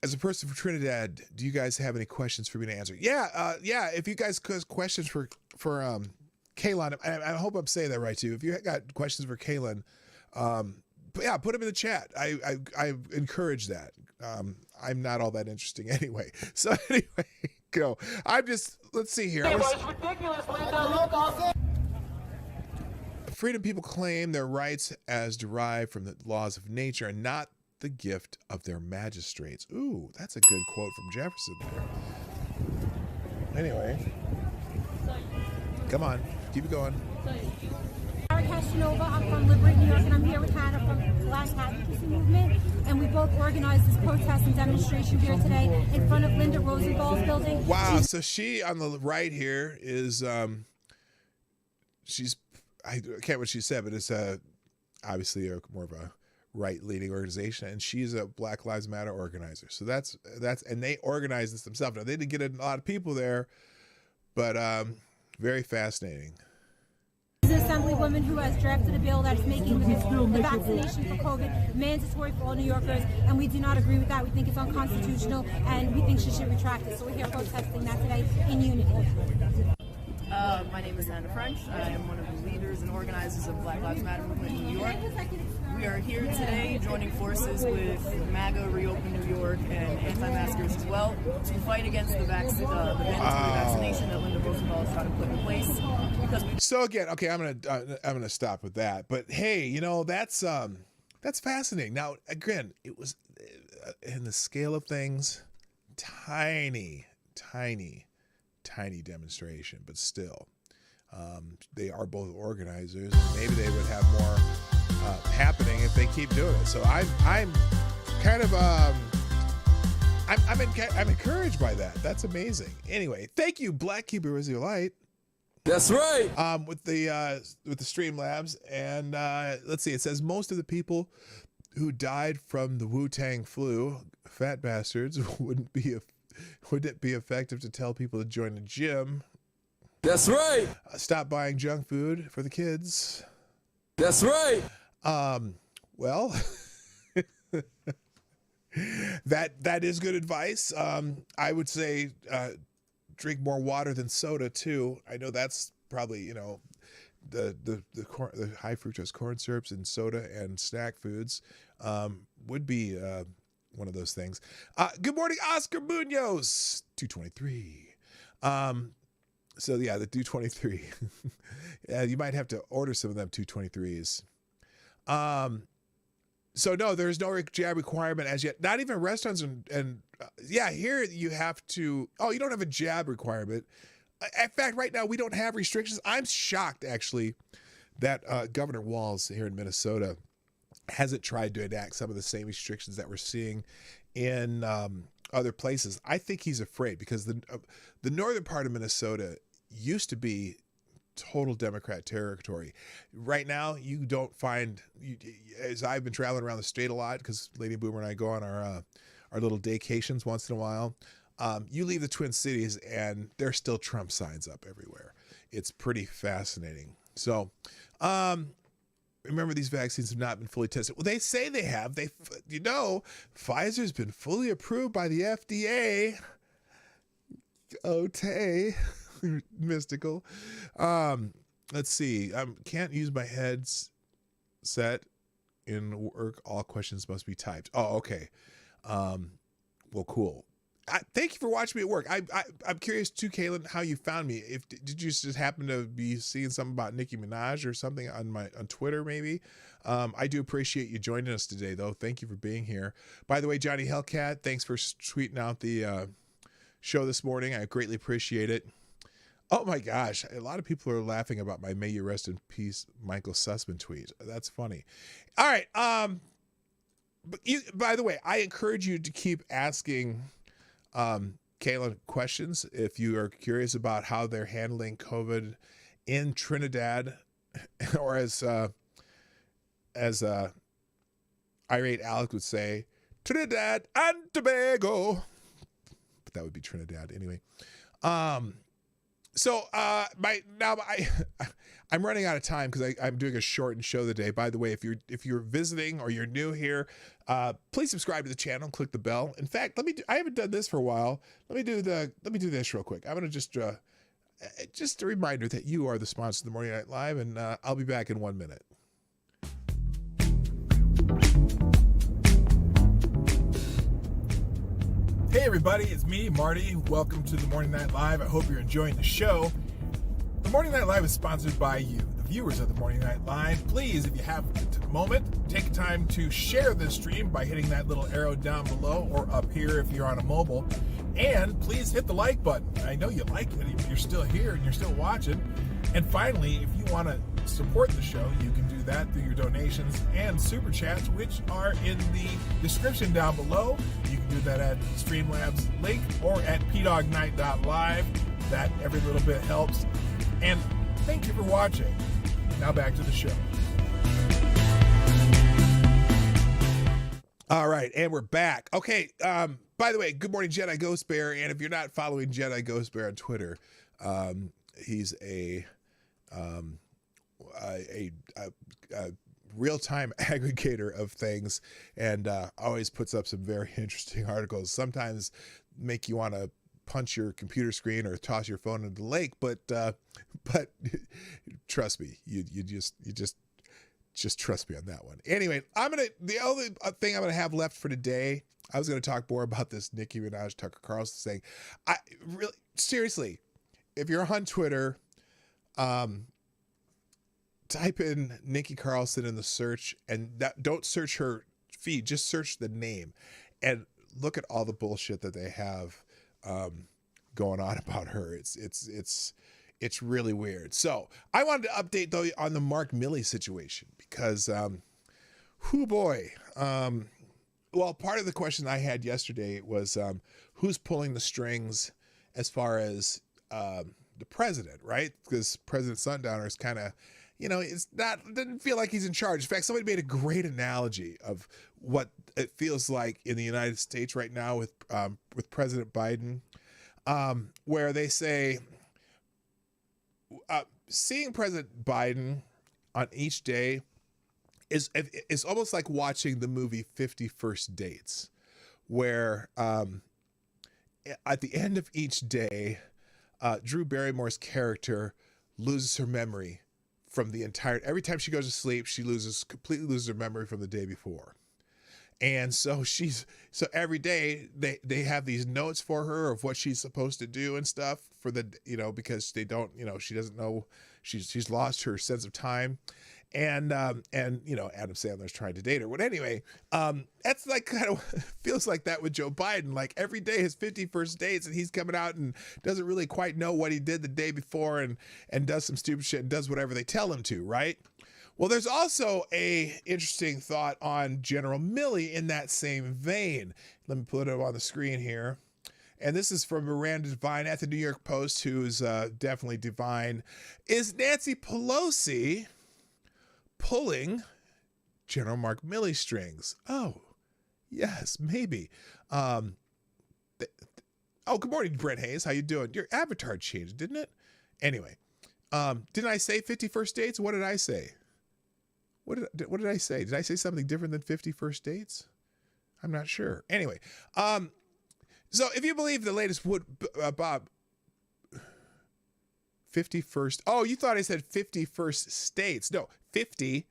As a person from Trinidad, do you guys have any questions for me to answer? Yeah. If you guys have questions for Kaylin, I hope I'm saying that right too. If you got questions for Kaylin, yeah, put them in the chat. I encourage that. I'm not all that interesting anyway. So anyway, go. Let's see here. It's ridiculous, Linda. Look, I'll say. Freedom people claim their rights as derived from the laws of nature and not the gift of their magistrates. Ooh, that's a good quote from Jefferson there. Anyway, come on, keep it going. I'm from Liberty, New York, and I'm here with Hannah from the Black Advocacy Movement, and we both organized this protest and demonstration here today in front of Linda Rosenthal's building. Wow, so she on the right here is, she's, I can't what she said, but it's obviously more of a right-leaning organization, and she's a Black Lives Matter organizer. So that's, and they organized this themselves. Now, they didn't get a lot of people there, but very fascinating. She's an assemblywoman who has drafted a bill that is making the vaccination for COVID mandatory for all New Yorkers, and we do not agree with that. We think it's unconstitutional, and we think she should retract it. So we're here protesting that today in unity. My name is Hannah French. I am one of the leaders and organizers of Black Lives Matter movement in New York. We are here today joining forces with MAGA, Reopen New York, and anti-maskers as well to fight against the mandatory vaccination that Linda Rosenthal is trying to put in place. So again, okay, I'm gonna stop with that. But hey, you know, that's fascinating. Now again, it was in the scale of things, tiny demonstration, but still, they are both organizers. Maybe they would have more happening if they keep doing it. So I'm kind of I'm encouraged by that. That's amazing. Anyway, thank you, Black Keeper Israelite. That's right. With the Streamlabs, and let's see. It says most of the people who died from the Wu-Tang flu, fat bastards, would it be effective to tell people to join the gym? That's right. Stop buying junk food for the kids. That's right. Well, that is good advice. I would say drink more water than soda too. I know that's probably, you know, the high fructose corn syrups and soda and snack foods would be one of those things. Good morning, Oscar Munoz, 223. So yeah, the 223. Yeah, you might have to order some of them 223s. So no, there's no jab requirement as yet. Not even restaurants and yeah, here you have to. Oh, you don't have a jab requirement. In fact, right now we don't have restrictions. I'm shocked actually that Governor Walz here in Minnesota hasn't tried to enact some of the same restrictions that we're seeing in other places. I think he's afraid because the northern part of Minnesota used to be total Democrat territory. Right now, you don't find, as I've been traveling around the state a lot, because Lady Boomer and I go on our little daycations once in a while, you leave the Twin Cities and there's still Trump signs up everywhere. It's pretty fascinating. So, remember, these vaccines have not been fully tested. Well, they say they have. Pfizer's been fully approved by the FDA. Okay. Mystical. Let's see. Can't use my headset in work. All questions must be typed. Oh, okay. Well, cool. Thank you for watching me at work. I'm curious too, Kaylin, how you found me. Did you just happen to be seeing something about Nicki Minaj or something on Twitter maybe? I do appreciate you joining us today, though. Thank you for being here. By the way, Johnny Hellcat, thanks for tweeting out the show this morning. I greatly appreciate it. Oh my gosh, a lot of people are laughing about my "May you rest in peace" Michael Sussman tweet. That's funny. All right. But by the way, I encourage you to keep asking Kayla questions if you are curious about how they're handling COVID in Trinidad, or as irate Alec would say, Trinidad and Tobago. But that would be Trinidad anyway. So I'm running out of time because I'm doing a shortened show today. By the way, if you're visiting or you're new here, please subscribe to the channel and click the bell. In fact, I haven't done this for a while. Let me do this real quick. I'm gonna just a reminder that you are the sponsor of the Morning Night Live, and I'll be back in 1 minute. Hey everybody, it's me, Marty. Welcome to the Morning Night Live. I hope you're enjoying the show. The Morning Night Live is sponsored by you, the viewers of the Morning Night Live. Please, if you have a moment, take time to share this stream by hitting that little arrow down below or up here if you're on a mobile. And please hit the like button. I know you like it if you're still here and you're still watching. And finally, if you want to support the show, you can do that through your donations and super chats, which are in the description down below. You can do that at Streamlabs link or at PDawgKnight.live. That every little bit helps. And thank you for watching. Now back to the show. All right, and we're back. Okay, by the way, good morning, Jedi Ghost Bear. And if you're not following Jedi Ghost Bear on Twitter, he's a real-time aggregator of things, and always puts up some very interesting articles. Sometimes make you want to punch your computer screen or toss your phone into the lake, but trust me, you just trust me on that one. Anyway, the only thing I'm gonna have left for today, I was gonna talk more about this Nicki Minaj Tucker Carlson thing. I really, seriously, if you're on Twitter, type in Nikki Carlson in the search, and don't search her feed, just search the name and look at all the bullshit that they have going on about her. It's really weird. So I wanted to update though on the Mark Milley situation because well, part of the question I had yesterday was who's pulling the strings as far as the president, right? Because President Sundowner is kind of, didn't feel like he's in charge. In fact, somebody made a great analogy of what it feels like in the United States right now with President Biden, where they say, seeing President Biden on each day is almost like watching the movie 50 First Dates, where at the end of each day, Drew Barrymore's character loses her memory from the entire, every time she goes to sleep, she completely loses her memory from the day before. And so so every day they have these notes for her of what she's supposed to do and stuff for the, because they don't, she doesn't know, she's lost her sense of time. And Adam Sandler's trying to date her. But anyway, that's like kind of feels like that with Joe Biden. Like every day his 51st dates and he's coming out and doesn't really quite know what he did the day before and does some stupid shit and does whatever they tell him to, right? Well, there's also a interesting thought on General Milley in that same vein. Let me put it up on the screen here. And this is from Miranda Devine at the New York Post, who's definitely divine. Is Nancy Pelosi pulling General Mark Milley strings? Oh, yes, maybe. Good morning, Brent Hayes. How you doing? Your avatar changed, didn't it? Anyway, didn't I say 51st dates? What did I say? What did I say? Did I say something different than 51st dates? I'm not sure. Anyway, so if you believe the latest Bob 51st. Oh, you thought I said 51st states. No, 51st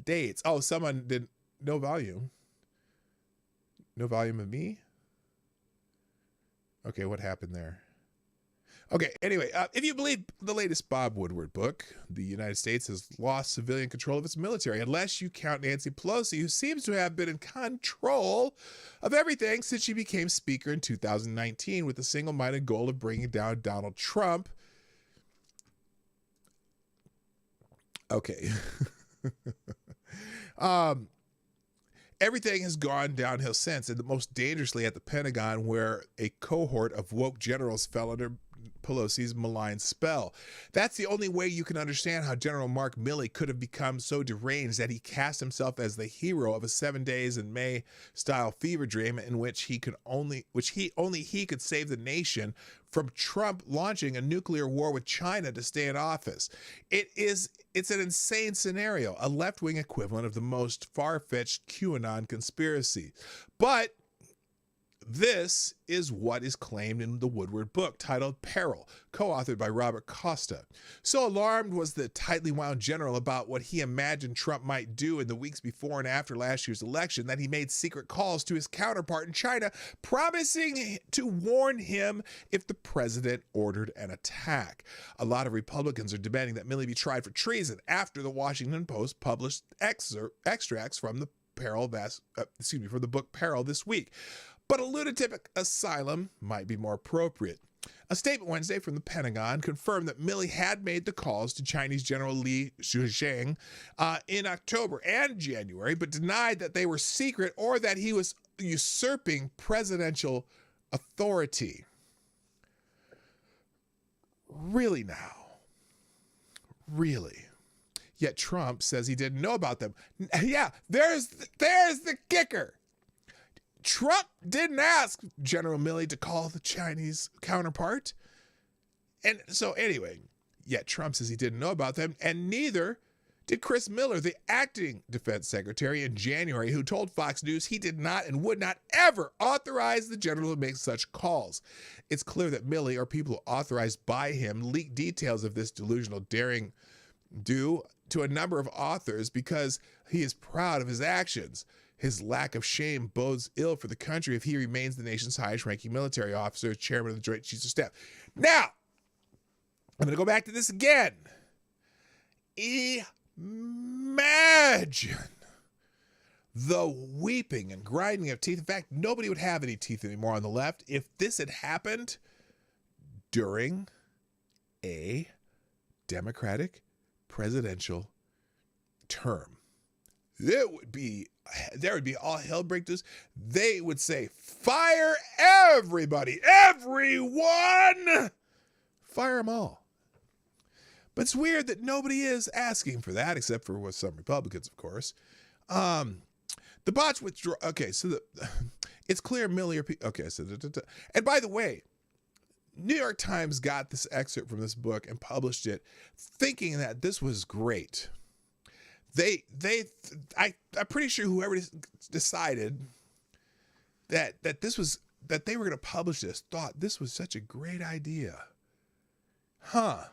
dates. Oh, someone did no volume. No volume of me? Okay, what happened there? Okay, anyway, if you believe the latest Bob Woodward book, the United States has lost civilian control of its military, unless you count Nancy Pelosi, who seems to have been in control of everything since she became Speaker in 2019 with the single-minded goal of bringing down Donald Trump. Okay. Everything has gone downhill since, and most dangerously at the Pentagon, where a cohort of woke generals fell under Pelosi's malign spell. That's the only way you can understand how General Mark Milley could have become so deranged that he cast himself as the hero of a 7 days in May style fever dream in which he could only save the nation from Trump launching a nuclear war with China to stay in office. It's an insane scenario, a left-wing equivalent of the most far-fetched QAnon conspiracy. But this is what is claimed in the Woodward book, titled Peril, co-authored by Robert Costa. So alarmed was the tightly wound general about what he imagined Trump might do in the weeks before and after last year's election that he made secret calls to his counterpart in China, promising to warn him if the president ordered an attack. A lot of Republicans are demanding that Milley be tried for treason after the Washington Post published extracts from the from the book Peril this week. But a lunatic asylum might be more appropriate. A statement Wednesday from the Pentagon confirmed that Milley had made the calls to Chinese General Li Zhuzheng in October and January, but denied that they were secret or that he was usurping presidential authority. Really now? Really? Yet Trump says he didn't know about them. Yeah, there's the kicker. Trump didn't ask General Milley to call the Chinese counterpart. And so anyway, yet Trump says he didn't know about them, and neither did Chris Miller, the acting defense secretary in January, who told Fox News he did not and would not ever authorize the general to make such calls. It's clear that Milley, or people authorized by him, leaked details of this delusional daring do to a number of authors because he is proud of his actions. His lack of shame bodes ill for the country if he remains the nation's highest-ranking military officer, chairman of the Joint Chiefs of Staff. Now, I'm going to go back to this again. Imagine the weeping and grinding of teeth. In fact, nobody would have any teeth anymore on the left if this had happened during a Democratic presidential term. There would be all hell break loose. They would say, fire everybody, everyone, fire them all. But it's weird that nobody is asking for that, except for with some Republicans, of course. The botch withdrawal. Okay, so it's clear Milley. Okay, so and by the way, New York Times got this excerpt from this book and published it, thinking that this was great. I'm pretty sure whoever decided that they were going to publish this thought this was such a great idea. Huh.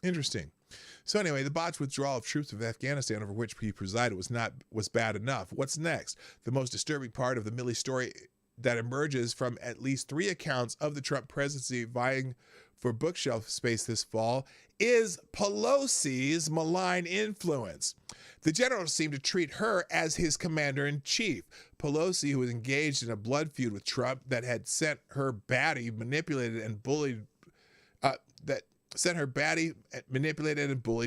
Interesting. So anyway, the botched withdrawal of troops of Afghanistan, over which he presided, was bad enough. What's next? The most disturbing part of the Milley story that emerges from at least 3 accounts of the Trump presidency vying for bookshelf space this fall is Pelosi's malign influence. The general seemed to treat her as his commander-in-chief. Pelosi, who was engaged in a blood feud with Trump that had sent her baddie manipulated and bullied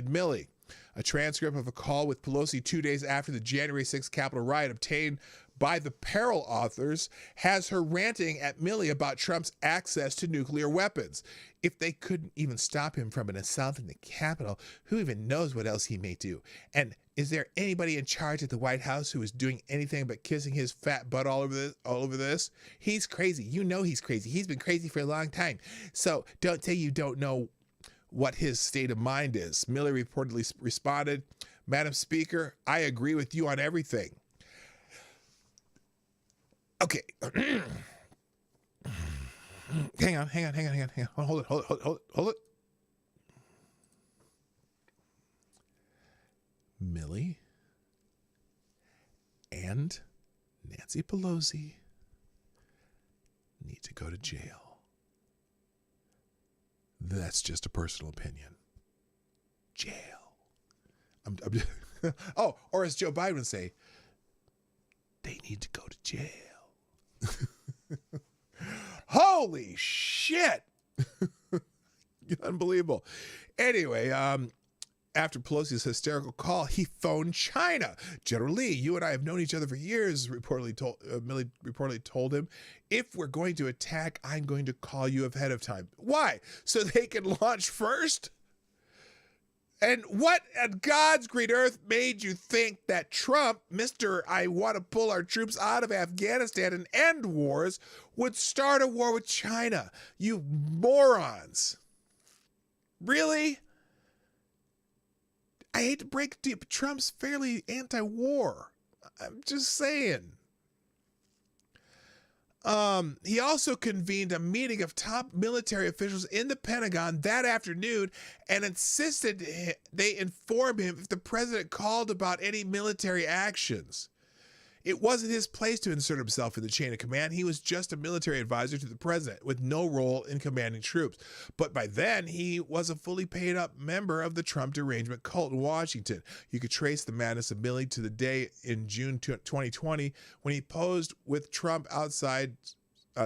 Milley. A transcript of a call with Pelosi 2 days after the January 6th Capitol riot, obtained by the Peril authors, has her ranting at Milley about Trump's access to nuclear weapons. If they couldn't even stop him from an assault in the Capitol, who even knows what else he may do? And is there anybody in charge at the White House who is doing anything but kissing his fat butt all over this? He's crazy. You know he's crazy. He's been crazy for a long time. So don't say you don't know what his state of mind is. Milley reportedly responded, "Madam Speaker, I agree with you on everything." Okay. Hang on. Hold it. Milley and Nancy Pelosi need to go to jail. That's just a personal opinion. Jail. Oh, or as Joe Biden would say, they need to go to jail. Holy shit. Unbelievable. Anyway, after Pelosi's hysterical call, he phoned China. General Lee, you and I have known each other for years, Milley reportedly told him. If we're going to attack, I'm going to call you ahead of time. Why? So they can launch first? And what at God's green earth made you think that Trump, Mr. I want to pull our troops out of Afghanistan and end wars, would start a war with China? You morons. Really? I hate to break it to you, but Trump's fairly anti-war. I'm just saying. He also convened a meeting of top military officials in the Pentagon that afternoon and insisted they inform him if the president called about any military actions. It wasn't his place to insert himself in the chain of command. He was just a military advisor to the president with no role in commanding troops. But by then, he was a fully paid up member of the Trump derangement cult in Washington. You could trace the madness of Milley to the day in June 2020 when he posed with Trump outside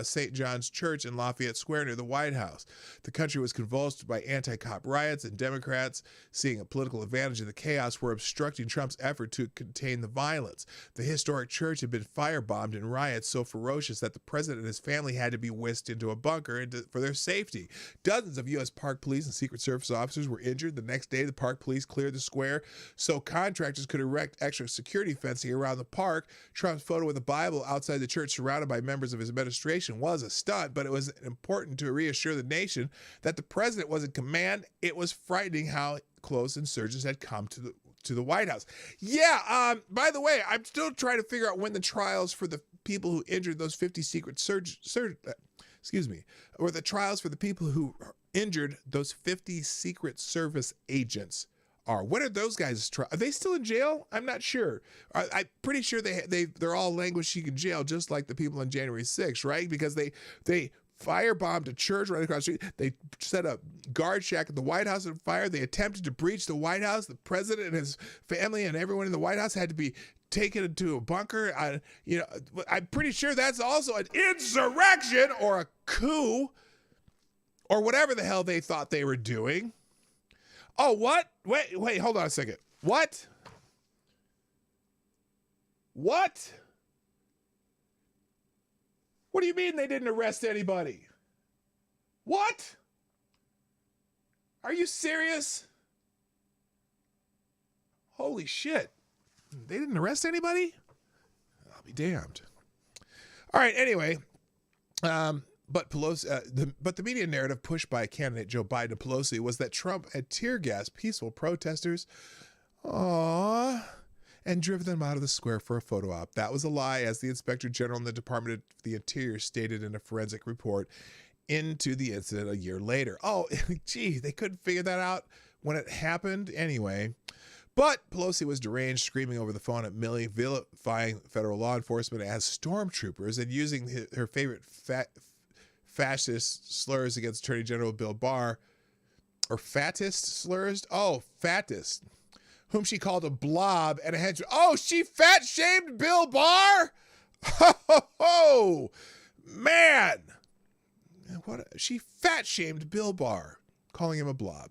St. John's Church in Lafayette Square near the White House. The country was convulsed by anti-cop riots, and Democrats, seeing a political advantage in the chaos, were obstructing Trump's effort to contain the violence. The historic church had been firebombed in riots so ferocious that the president and his family had to be whisked into a bunker for their safety. Dozens of U.S. Park Police and Secret Service officers were injured. The next day, the Park Police cleared the square so contractors could erect extra security fencing around the park. Trump's photo with a Bible outside the church surrounded by members of his administration was a stunt, but it was important to reassure the nation that the president was in command. It was frightening how close insurgents had come to the White House. Yeah, by the way, I'm still trying to figure out when the trials for the people who injured those 50 secret or the trials for the people who injured those 50 Secret Service agents are. When are those guys? Are they still in jail? I'm not sure. I'm pretty sure they're all languishing in jail, just like the people on January 6th, right? Because they firebombed a church right across the street. They set a guard shack at the White House on fire. They attempted to breach the White House. The president and his family and everyone in the White House had to be taken into a bunker. I'm pretty sure that's also an insurrection or a coup or whatever the hell they thought they were doing. Oh, what? Wait, hold on a second. What? What? What do you mean they didn't arrest anybody? What? Are you serious? Holy shit. They didn't arrest anybody? I'll be damned. All right, anyway, But the media narrative pushed by candidate Joe Biden and Pelosi was that Trump had tear gassed peaceful protesters, and driven them out of the square for a photo op. That was a lie, as the Inspector General in the Department of the Interior stated in a forensic report into the incident a year later. Oh, gee, they couldn't figure that out when it happened anyway. But Pelosi was deranged, screaming over the phone at Milley, vilifying federal law enforcement as stormtroopers and using her favorite fascist slurs against Attorney General Bill Barr. Or fattest slurs? Oh, fattest. Whom she called a blob and a henchman. Oh, she fat-shamed Bill Barr? Oh, man. She fat-shamed Bill Barr, calling him a blob.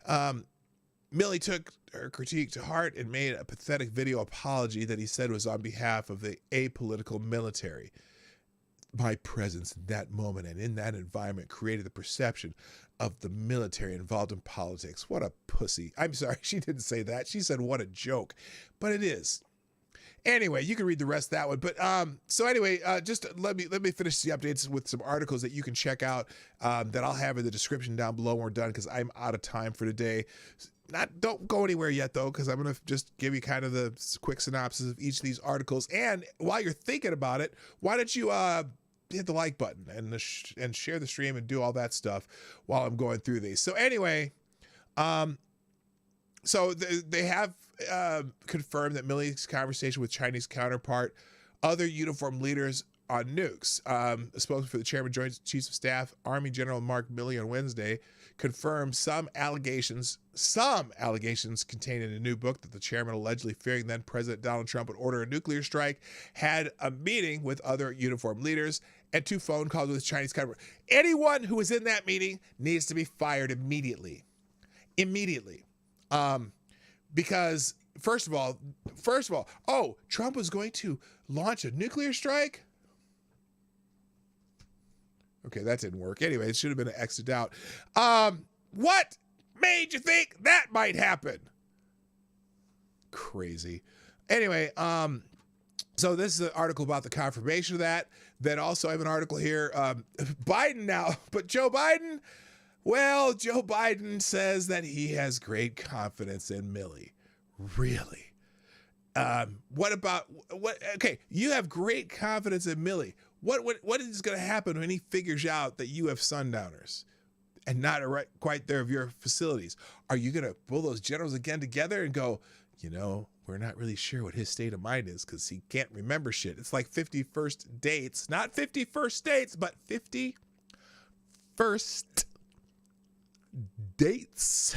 Milley took her critique to heart and made a pathetic video apology that he said was on behalf of the apolitical military. My presence in that moment and in that environment created the perception of the military involved in politics. What a pussy. I'm sorry, she didn't say that. She said, what a joke. But it is. Anyway, you can read the rest of that one. But so anyway, just let me finish the updates with some articles that you can check out that I'll have in the description down below when we're done, because I'm out of time for today. Don't go anywhere yet, though, because I'm going to just give you kind of the quick synopsis of each of these articles. And while you're thinking about it, why don't you hit the like button and share the stream and do all that stuff while I'm going through these. So anyway, so they have confirmed that Milley's conversation with Chinese counterpart, other uniformed leaders on nukes. A spokesman for the Chairman, Joint Chiefs of Staff, Army General Mark Milley on Wednesday confirmed some allegations contained in a new book that the chairman, allegedly fearing then President Donald Trump would order a nuclear strike, had a meeting with other uniformed leaders and 2 phone calls with Chinese counterpart. Anyone who was in that meeting needs to be fired immediately. Because first of all, oh, Trump was going to launch a nuclear strike? Okay, that didn't work. Anyway, it should have been exited out. What made you think that might happen? Crazy. Anyway, so this is an article about the confirmation of that. Then also I have an article here. Biden now, but Joe Biden, well, Joe Biden says that he has great confidence in Milley. Really? Okay, you have great confidence in Milley. What is going to happen when he figures out that you have sundowners and not quite there of your facilities? Are you going to pull those generals again together and go, we're not really sure what his state of mind is because he can't remember shit. It's like 51st dates, not 51st dates, but 51st dates.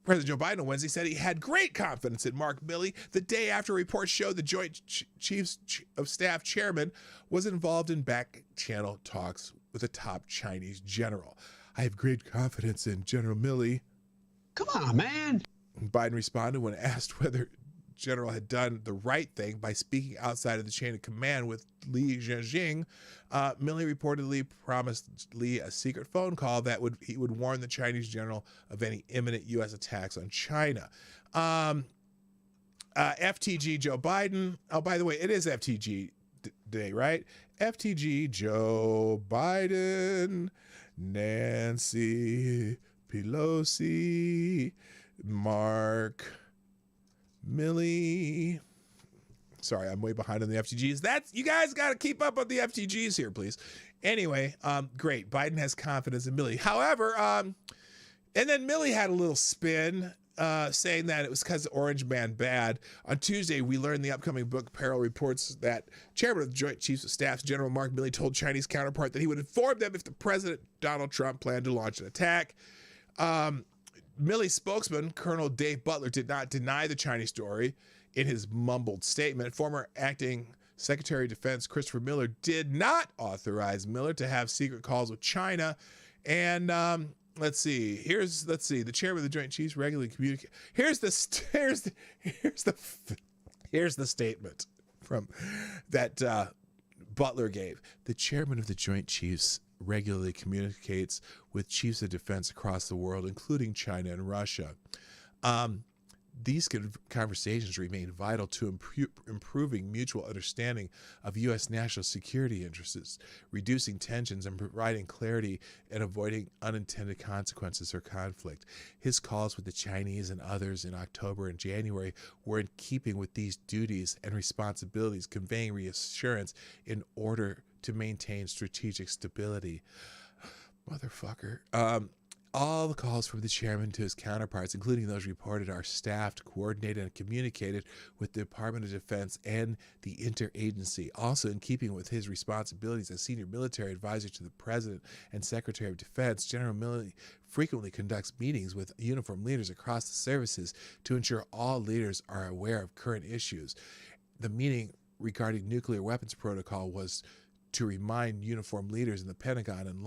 President Joe Biden on Wednesday said he had great confidence in Mark Milley the day after reports showed the Joint Chiefs of Staff chairman was involved in back-channel talks with a top Chinese general. I have great confidence in General Milley. Come on, man. Biden responded when asked whether General had done the right thing by speaking outside of the chain of command with Li Zhenjing. Milley reportedly promised Li a secret phone call that he would warn the Chinese general of any imminent U.S. attacks on China. FTG Joe Biden. Oh, by the way, it is FTG day, right? FTG Joe Biden, Nancy Pelosi, Mark Milley. Sorry, I'm way behind on the FTGs. You guys got to keep up on the FTGs here, please. Anyway, great. Biden has confidence in Milley. However, and then Milley had a little spin saying that it was because of Orange Man bad. On Tuesday, we learned the upcoming book Peril reports that Chairman of the Joint Chiefs of Staff, General Mark Milley, told Chinese counterpart that he would inform them if the President Donald Trump planned to launch an attack. Milley's spokesman, Colonel Dave Butler, did not deny the Chinese story in his mumbled statement. Former acting Secretary of Defense Christopher Miller did not authorize Miller to have secret calls with China. And let's see. The chairman of the Joint Chiefs regularly communicate. Here's the statement from that Butler gave. The chairman of the Joint Chiefs regularly communicates with chiefs of defense across the world, including China and Russia. These conversations remain vital to improving mutual understanding of U.S. national security interests, reducing tensions, and providing clarity and avoiding unintended consequences or conflict. His calls with the Chinese and others in October and January were in keeping with these duties and responsibilities, conveying reassurance in order to maintain strategic stability. Motherfucker. All the calls from the chairman to his counterparts, including those reported, are staffed, coordinated, and communicated with the Department of Defense and the interagency. Also, in keeping with his responsibilities as senior military advisor to the President and Secretary of Defense, General Milley frequently conducts meetings with uniformed leaders across the services to ensure all leaders are aware of current issues. The meeting regarding nuclear weapons protocol was to remind uniformed leaders in the Pentagon and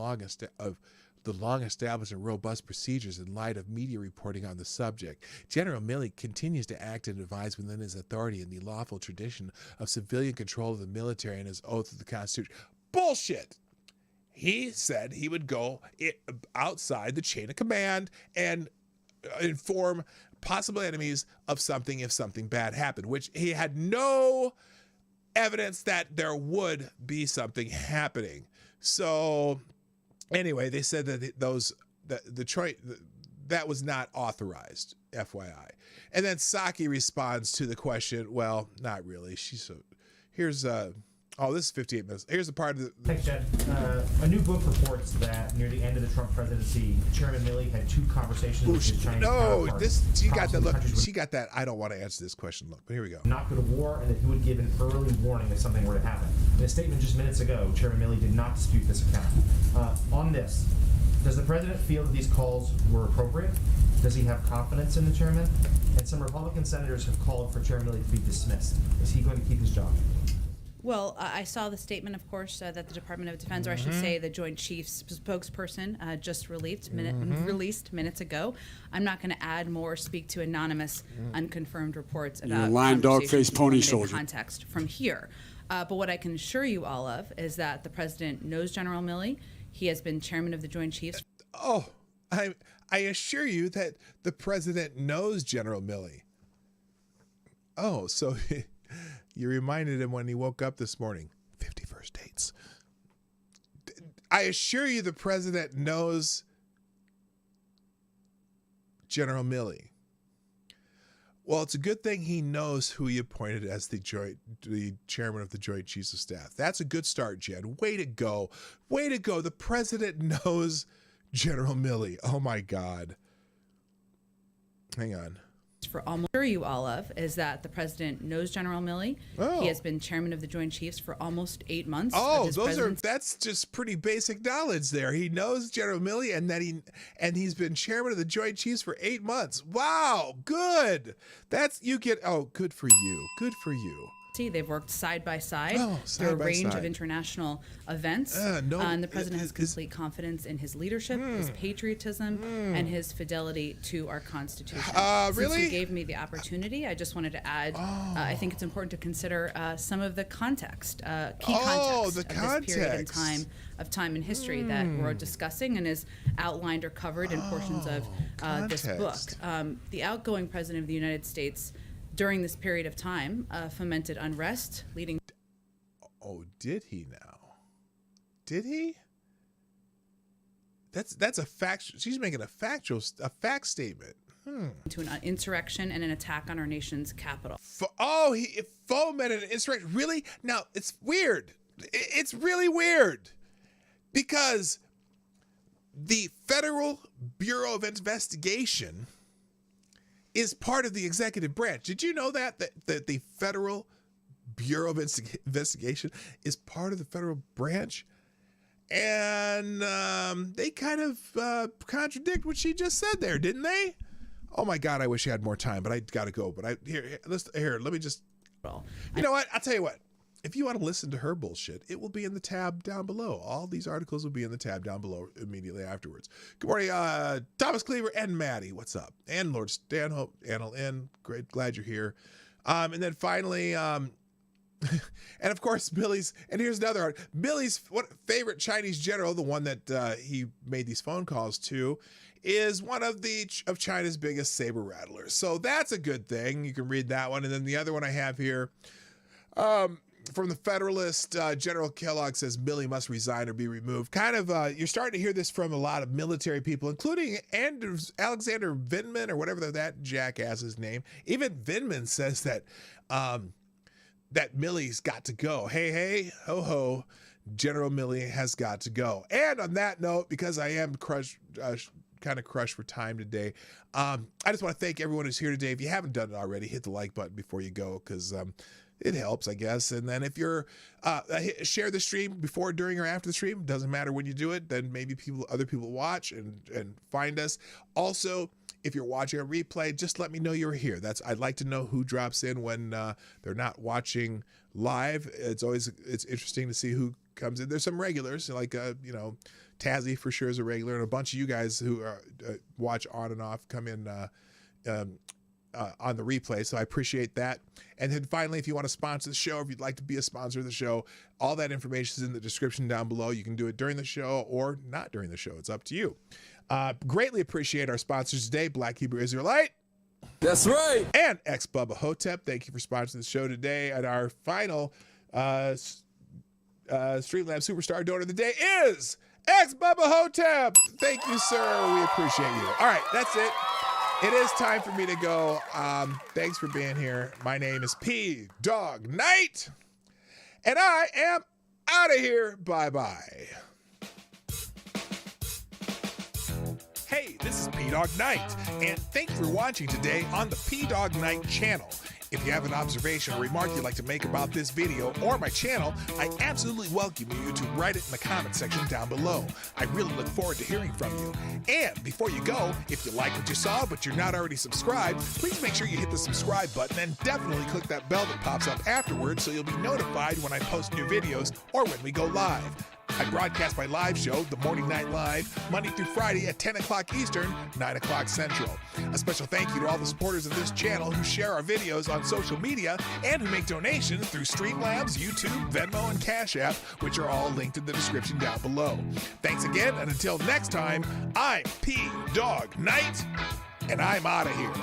the long-established and robust procedures in light of media reporting on the subject. General Milley continues to act and advise within his authority in the lawful tradition of civilian control of the military and his oath of the Constitution. Bullshit! He said he would go outside the chain of command and inform possible enemies of something if something bad happened, which he had no evidence that there would be something happening. So anyway, they said that that was not authorized, FYI. And then Psaki responds to the question, well, not really. Here's this is 58 minutes. Here's the part of the... Thanks, Chad. A new book reports that near the end of the Trump presidency, Chairman Milley had 2 conversations with his Chinese counterpart. She got that look. She got that. I don't want to answer this question. Look, but here we go. Not go to war, and that he would give an early warning if something were to happen. In a statement just minutes ago, Chairman Milley did not dispute this account. On this, does the president feel that these calls were appropriate? Does he have confidence in the chairman? And some Republican senators have called for Chairman Milley to be dismissed. Is he going to keep his job? Well, I saw the statement, of course, that the Department of Defense, or I should say the Joint Chiefs spokesperson, just released minutes ago. I'm not going to add more or speak to anonymous, unconfirmed reports about lying dog-faced pony soldier context from here. But what I can assure you all of is that the president knows General Milley. He has been chairman of the Joint Chiefs. Oh, I assure you that the president knows General Milley. Oh, so... You reminded him when he woke up this morning. 51st dates. I assure you the president knows General Milley. Well, it's a good thing he knows who he appointed as the chairman of the Joint Chiefs of Staff. That's a good start, Jen. Way to go. Way to go. The president knows General Milley. Oh, my God. Hang on. For almost sure you all of is that the president knows General Milley. Oh. He has been chairman of the Joint Chiefs for almost 8 months. Oh, that's just pretty basic knowledge there. He knows General Milley and he's been chairman of the Joint Chiefs for 8 months. Wow, good. Good for you. Good for you. They've worked side by side through a range of international events. And the president has complete confidence in his leadership, his patriotism, and his fidelity to our Constitution. Really? Since you gave me the opportunity, I just wanted to add, I think it's important to consider some of the context, key context of this period of time in history that we're discussing and is outlined or covered in portions of this book. The outgoing president of the United States during this period of time, fomented unrest, leading... Oh, did he now? Did he? That's a fact. She's making a fact statement. To an insurrection and an attack on our nation's capital. He fomented an insurrection. Really? Now, it's weird. It's really weird. Because the Federal Bureau of Investigation is part of the executive branch. Did you know that the Federal Bureau of Investigation is part of the federal branch? And they kind of contradict what she just said there, didn't they? Oh my God, I wish I had more time, but I gotta go. But let me just, you know what? I'll tell you what. If you want to listen to her bullshit, it will be in the tab down below. All these articles will be in the tab down below immediately afterwards. Good morning, Thomas Cleaver and Maddie. What's up? And Lord Stanhope, Annal N. Great, glad you're here. And then finally, and of course, Milley's. And here's another. Milley's favorite Chinese general, the one that he made these phone calls to, is one of China's biggest saber rattlers. So that's a good thing. You can read that one. And then the other one I have here. From the Federalist, General Kellogg says Milley must resign or be removed. Kind of, you're starting to hear this from a lot of military people, including Alexander Vindman, or whatever that jackass's name. Even Vindman says that that Milley's got to go. Hey, ho, ho. General Milley has got to go. And on that note, because I am kind of crushed for time today, I just want to thank everyone who's here today. If you haven't done it already, hit the like button before you go, because it helps, I guess. And then if you're share the stream before, during, or after the stream, doesn't matter when you do it, then maybe other people watch and find us. Also, if you're watching a replay, just let me know you're here. I'd like to know who drops in when they're not watching live. It's interesting to see who comes in. There's some regulars, like Tazzy for sure is a regular, and a bunch of you guys who watch on and off come in on the replay, so I appreciate that. And then finally, if you want to sponsor the show, if you'd like to be a sponsor of the show, all that information is in the description down below. You can do it during the show or not during the show. It's up to you. Greatly appreciate our sponsors today, Black Hebrew Israelite. That's right. And Ex-Bubba Hotep. Thank you for sponsoring the show today. And our final Streamlab Superstar Donor of the day is Ex-Bubba Hotep. Thank you, sir. We appreciate you. All right, that's it. It is time for me to go. Thanks for being here. My name is PDawgKnight, and I am out of here. Bye-bye. Hey, this is PDawgKnight, and thank you for watching today on the PDawgKnight channel. If you have an observation or remark you'd like to make about this video or my channel, I absolutely welcome you to write it in the comment section down below. I really look forward to hearing from you. And before you go, if you like what you saw but you're not already subscribed, please make sure you hit the subscribe button and definitely click that bell that pops up afterwards so you'll be notified when I post new videos or when we go live. I broadcast my live show, The Morning Night Live, Monday through Friday at 10 o'clock Eastern, 9 o'clock Central. A special thank you to all the supporters of this channel who share our videos on social media and who make donations through Streamlabs, YouTube, Venmo, and Cashapp, which are all linked in the description down below. Thanks again, and until next time, I'm PDawgKnight, and I'm out of here.